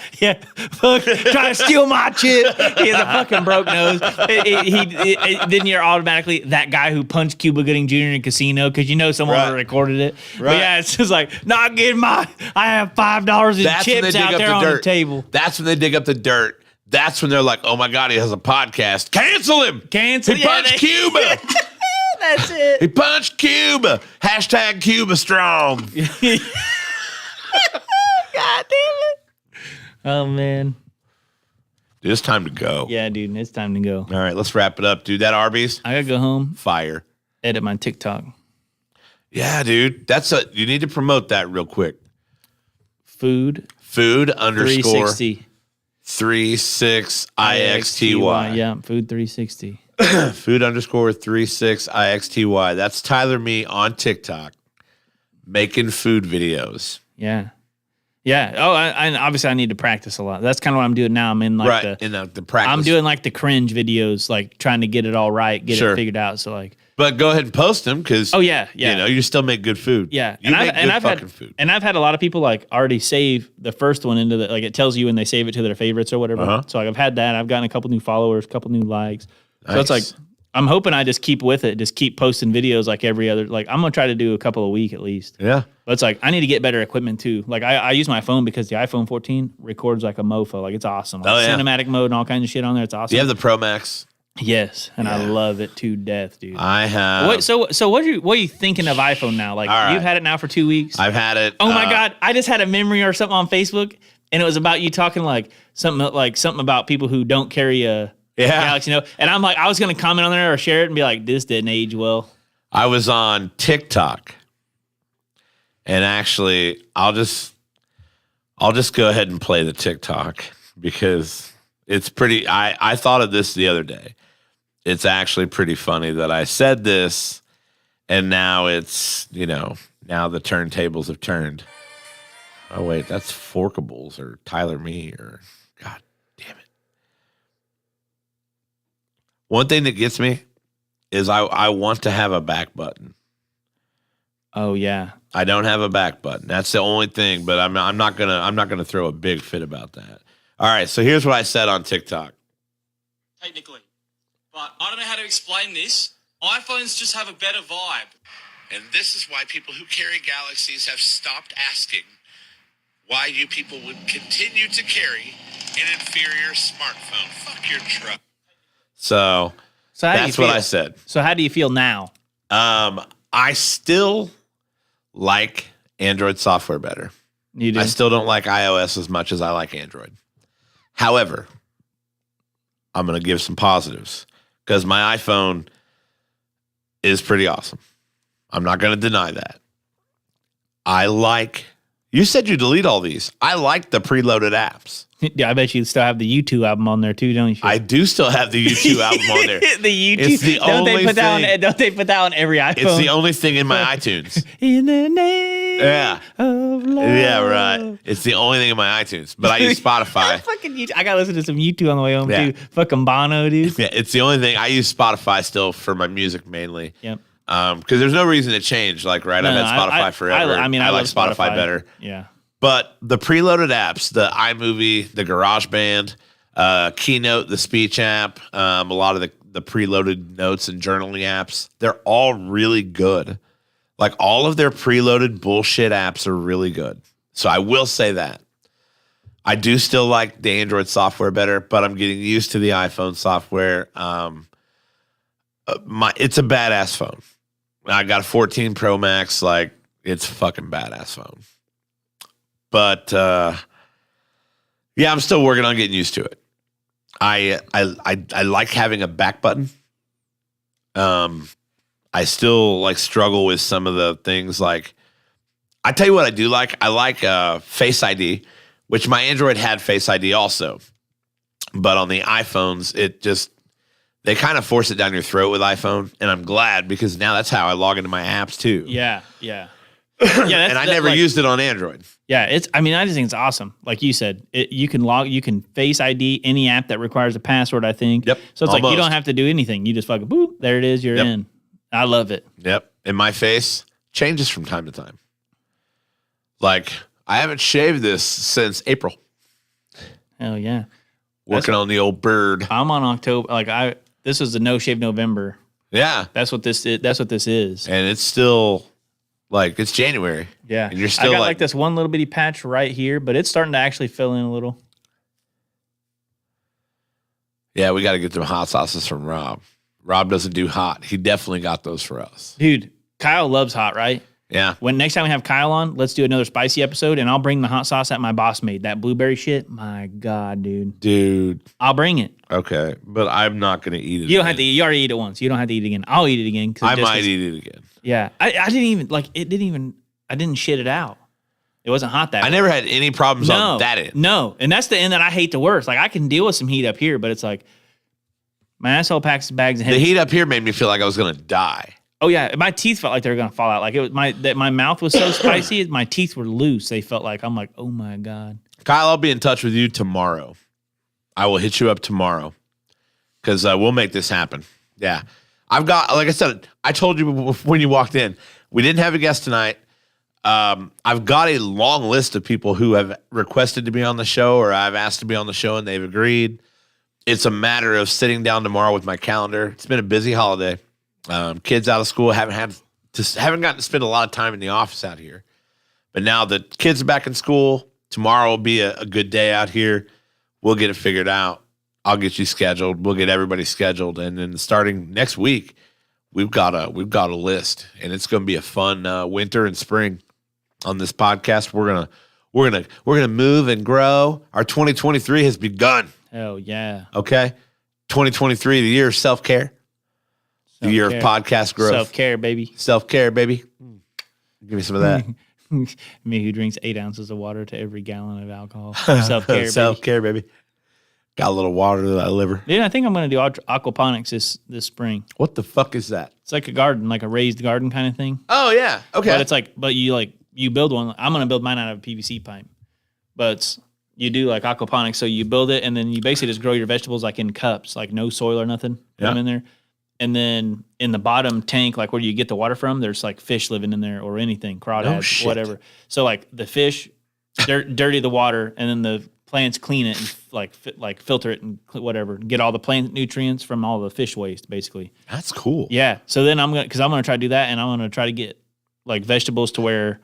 Fuck, trying to steal my chip. He has a fucking broke nose. Then you're automatically that guy who punched Cuba Gooding Jr. in a casino because you know someone Right. recorded it. Right. But yeah, it's just like, not getting I have $5 in That's when they chips dig out up there the on dirt. the table. That's when they dig up the dirt. That's when they're like, oh my God, he has a podcast. Cancel him. Cancel. He punched Cuba. That's it. He punched Cuba. Hashtag Cuba strong. God damn it. Oh, man. Dude, it's time to go. Yeah, dude, it's time to go. All right, let's wrap it up, dude. That Arby's, I gotta go home, fire. edit my TikTok. Yeah, dude. You need to promote that real quick. Food Food underscore 360 36IXTY. Yeah, food 360. Food underscore 36IXTY. That's Tyler Me on TikTok making food videos. Yeah. Yeah. Oh, I obviously I need to practice a lot. That's kind of what I'm doing now. I'm in like Right. In the practice. I'm doing like the cringe videos, like trying to get it all right, get Sure. it figured out. So like, But go ahead and post them because oh yeah, yeah. you know, you still make good food. Yeah, You make good fucking food. And I've had a lot of people like already save the first one into the like it tells you when they save it to their favorites or whatever. Uh-huh. So like I've had that. I've gotten a couple new followers, a couple new likes. So it's like Nice. I'm hoping I just keep with it, just keep posting videos like every other. Like I'm gonna try to do a couple a week at least. Yeah. But it's like I need to get better equipment too. Like I use my phone because the iPhone 14 records like a mofo. Like it's awesome. Like Oh, yeah. cinematic mode and all kinds of shit on there. It's awesome. Do you have the Pro Max? Yes, and I Yeah. love it to death, dude. I have. So what are you thinking of iPhone now? Like All right. you've had it now for 2 weeks. I've had it. Oh my God! I just had a memory or something on Facebook, and it was about you talking like something about people who don't carry a Yeah. Galaxy Note, and I'm like, I was gonna comment on there or share it and be like, this didn't age well. I was on TikTok, and actually, I'll just go ahead and play the TikTok because it's pretty. I thought of this the other day. It's actually pretty funny that I said this, and now it's now the turntables have turned. Oh wait, that's Forkables or Tyler Me or God damn it. One thing that gets me is I want to have a back button. Oh yeah, I don't have a back button. That's the only thing, but I'm not gonna throw a big fit about that. All right, so here's what I said on TikTok. Technically. But I don't know how to explain this. iPhones just have a better vibe. And this is why people who carry Galaxies have stopped asking why you people would continue to carry an inferior smartphone. Fuck your truck. So so how that's do you what feel? I said. So how do you feel now? I still like Android software better. You do. I still don't like iOS as much as I like Android. However, I'm going to give some positives because my iPhone is pretty awesome. I'm not going to deny that. You said you delete all these. I like the preloaded apps. Yeah, I bet you still have the U2 album on there too, don't you? I do still have the YouTube album on there. the U2. It's the don't only they put that thing- on? Don't they put that on every iPhone? It's the only thing in my iTunes. In the name Yeah. of love. Yeah, right. It's the only thing in my iTunes. But I use Spotify. Fucking YouTube. I gotta listen to some U2 on the way home Yeah. too. Fucking Bono, dude. Yeah, it's the only thing. I use Spotify still for my music mainly. Yep. Because there's no reason to change. Like, right, I've No, had Spotify forever. I like love Spotify better. Yeah. But the preloaded apps, the iMovie, the GarageBand, Keynote, the speech app, a lot of the preloaded notes and journaling apps, they're all really good. Like, all of their preloaded bullshit apps are really good. So I will say that. I do still like the Android software better, but I'm getting used to the iPhone software. It's a badass phone. I got a 14 Pro Max. Like, it's a fucking badass phone. But yeah, I'm still working on getting used to it. I like having a back button. I still like struggle with some of the things. Like, I tell you what I do like. I like Face ID, which my Android had Face ID also, but on the iPhones, they kind of force it down your throat with iPhone, and I'm glad because now that's how I log into my apps too. Yeah. Yeah. Yeah, and I never used it on Android. Yeah, it's. I mean, I just think it's awesome. Like you said, you can Face ID any app that requires a password. I think. Yep, So it's like you almost. don't have to do anything. You just fucking boop. There it is. You're Yep. in. I love it. Yep. And my face changes from time to time. Like, I haven't shaved this since April. Hell yeah. Working on the old bird. I'm on October. Like this is the No Shave November. Yeah. That's what this is. That's what this is. And it's still, like, it's January. Yeah. And you're still I got like, like this one little bitty patch right here, but it's starting to actually fill in a little. yeah, we got to get them hot sauces from Rob. Rob doesn't do hot. He definitely got those for us. Dude, Kyle loves hot, right? Yeah. When next time we have Kyle on, let's do another spicy episode, and I'll bring the hot sauce that my boss made. That blueberry shit. My God, dude. Dude. I'll bring it. Okay. But I'm not going to eat it. You don't have to eat. You already eat it once. You don't have to eat it again. I'll eat it again. I might eat it again. Yeah. I didn't even, like, I didn't shit it out. It wasn't hot that I way. never had any problems on that end. No. And that's the end that I hate the worst. Like, I can deal with some heat up here, but it's like, my asshole packs bags of The heat up here made me feel like I was going to die. Oh yeah, my teeth felt like they were gonna fall out. Like it was my mouth was so spicy, my teeth were loose. They felt like I'm like, oh my God. Kyle, I'll be in touch with you tomorrow. I will hit you up tomorrow because we'll make this happen. Yeah. I've got, like I said, I told you when you walked in, we didn't have a guest tonight. I've got a long list of people who have requested to be on the show or I've asked to be on the show and they've agreed. It's a matter of sitting down tomorrow with my calendar. It's been a busy holiday. Kids out of school haven't gotten to spend a lot of time in the office out here. But now the kids are back in school. Tomorrow will be a good day out here. We'll get it figured out. I'll get you scheduled. We'll get everybody scheduled. And then starting next week, we've got a list, and it's going to be a fun winter and spring on this podcast. We're gonna move and grow. Our 2023 has begun. Hell yeah. Okay, 2023, the year of self-care. The year of podcast growth. Self-care, baby. Self-care, baby. Give me some of that. Me who drinks 8 ounces of water to every gallon of alcohol. Self-care, baby. Self-care, baby. Got a little water to that liver. Dude, I think I'm going to do aquaponics this spring. What the fuck is that? It's like a garden, like a raised garden kind of thing. Oh, yeah. Okay. But it's like, you build one. I'm going to build mine out of a PVC pipe. But you do like aquaponics. So you build it and then you basically just grow your vegetables like in cups, like no soil or nothing. Put them in there. And then in the bottom tank, like where you get the water from, there's like fish living in there or anything, crawdads, whatever. So like the fish dirty the water, and then the plants clean it and like filter it and whatever, get all the plant nutrients from all the fish waste, basically. That's cool. Yeah. So then I'm gonna try to do that, and I'm gonna try to get like vegetables to where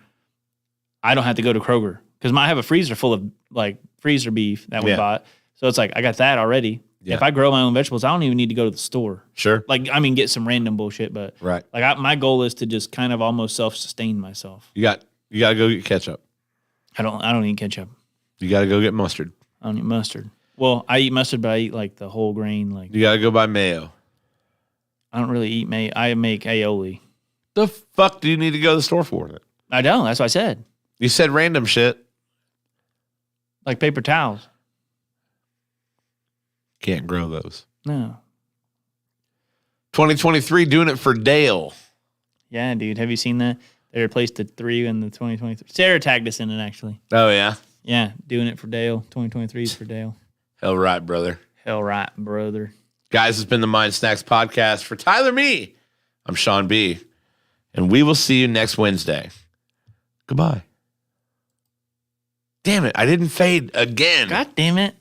I don't have to go to Kroger because I have a freezer full of like freezer beef that we bought. So it's like I got that already. Yeah. If I grow my own vegetables, I don't even need to go to the store. Sure. Like, I mean, get some random bullshit, but right. Like, my goal is to just kind of almost self-sustain myself. You got to go get ketchup. I don't eat ketchup. You got to go get mustard. I don't eat mustard. Well, I eat mustard, but I eat like the whole grain. Like, you got to go buy mayo. I don't really eat mayo. I make aioli. The fuck do you need to go to the store for it? I don't. That's what I said. You said random shit. Like paper towels. Can't grow those. No. 2023 doing it for Dale. Yeah, dude. Have you seen that? They replaced the 3 in the 2023. Sarah tagged us in it, actually. Oh, yeah? Yeah, doing it for Dale. 2023 is for Dale. Hell right, brother. Hell right, brother. Guys, it's been the Mind Snacks podcast. For Tyler Me, I'm Sean B. And we will see you next Wednesday. Goodbye. Damn it, I didn't fade again. God damn it.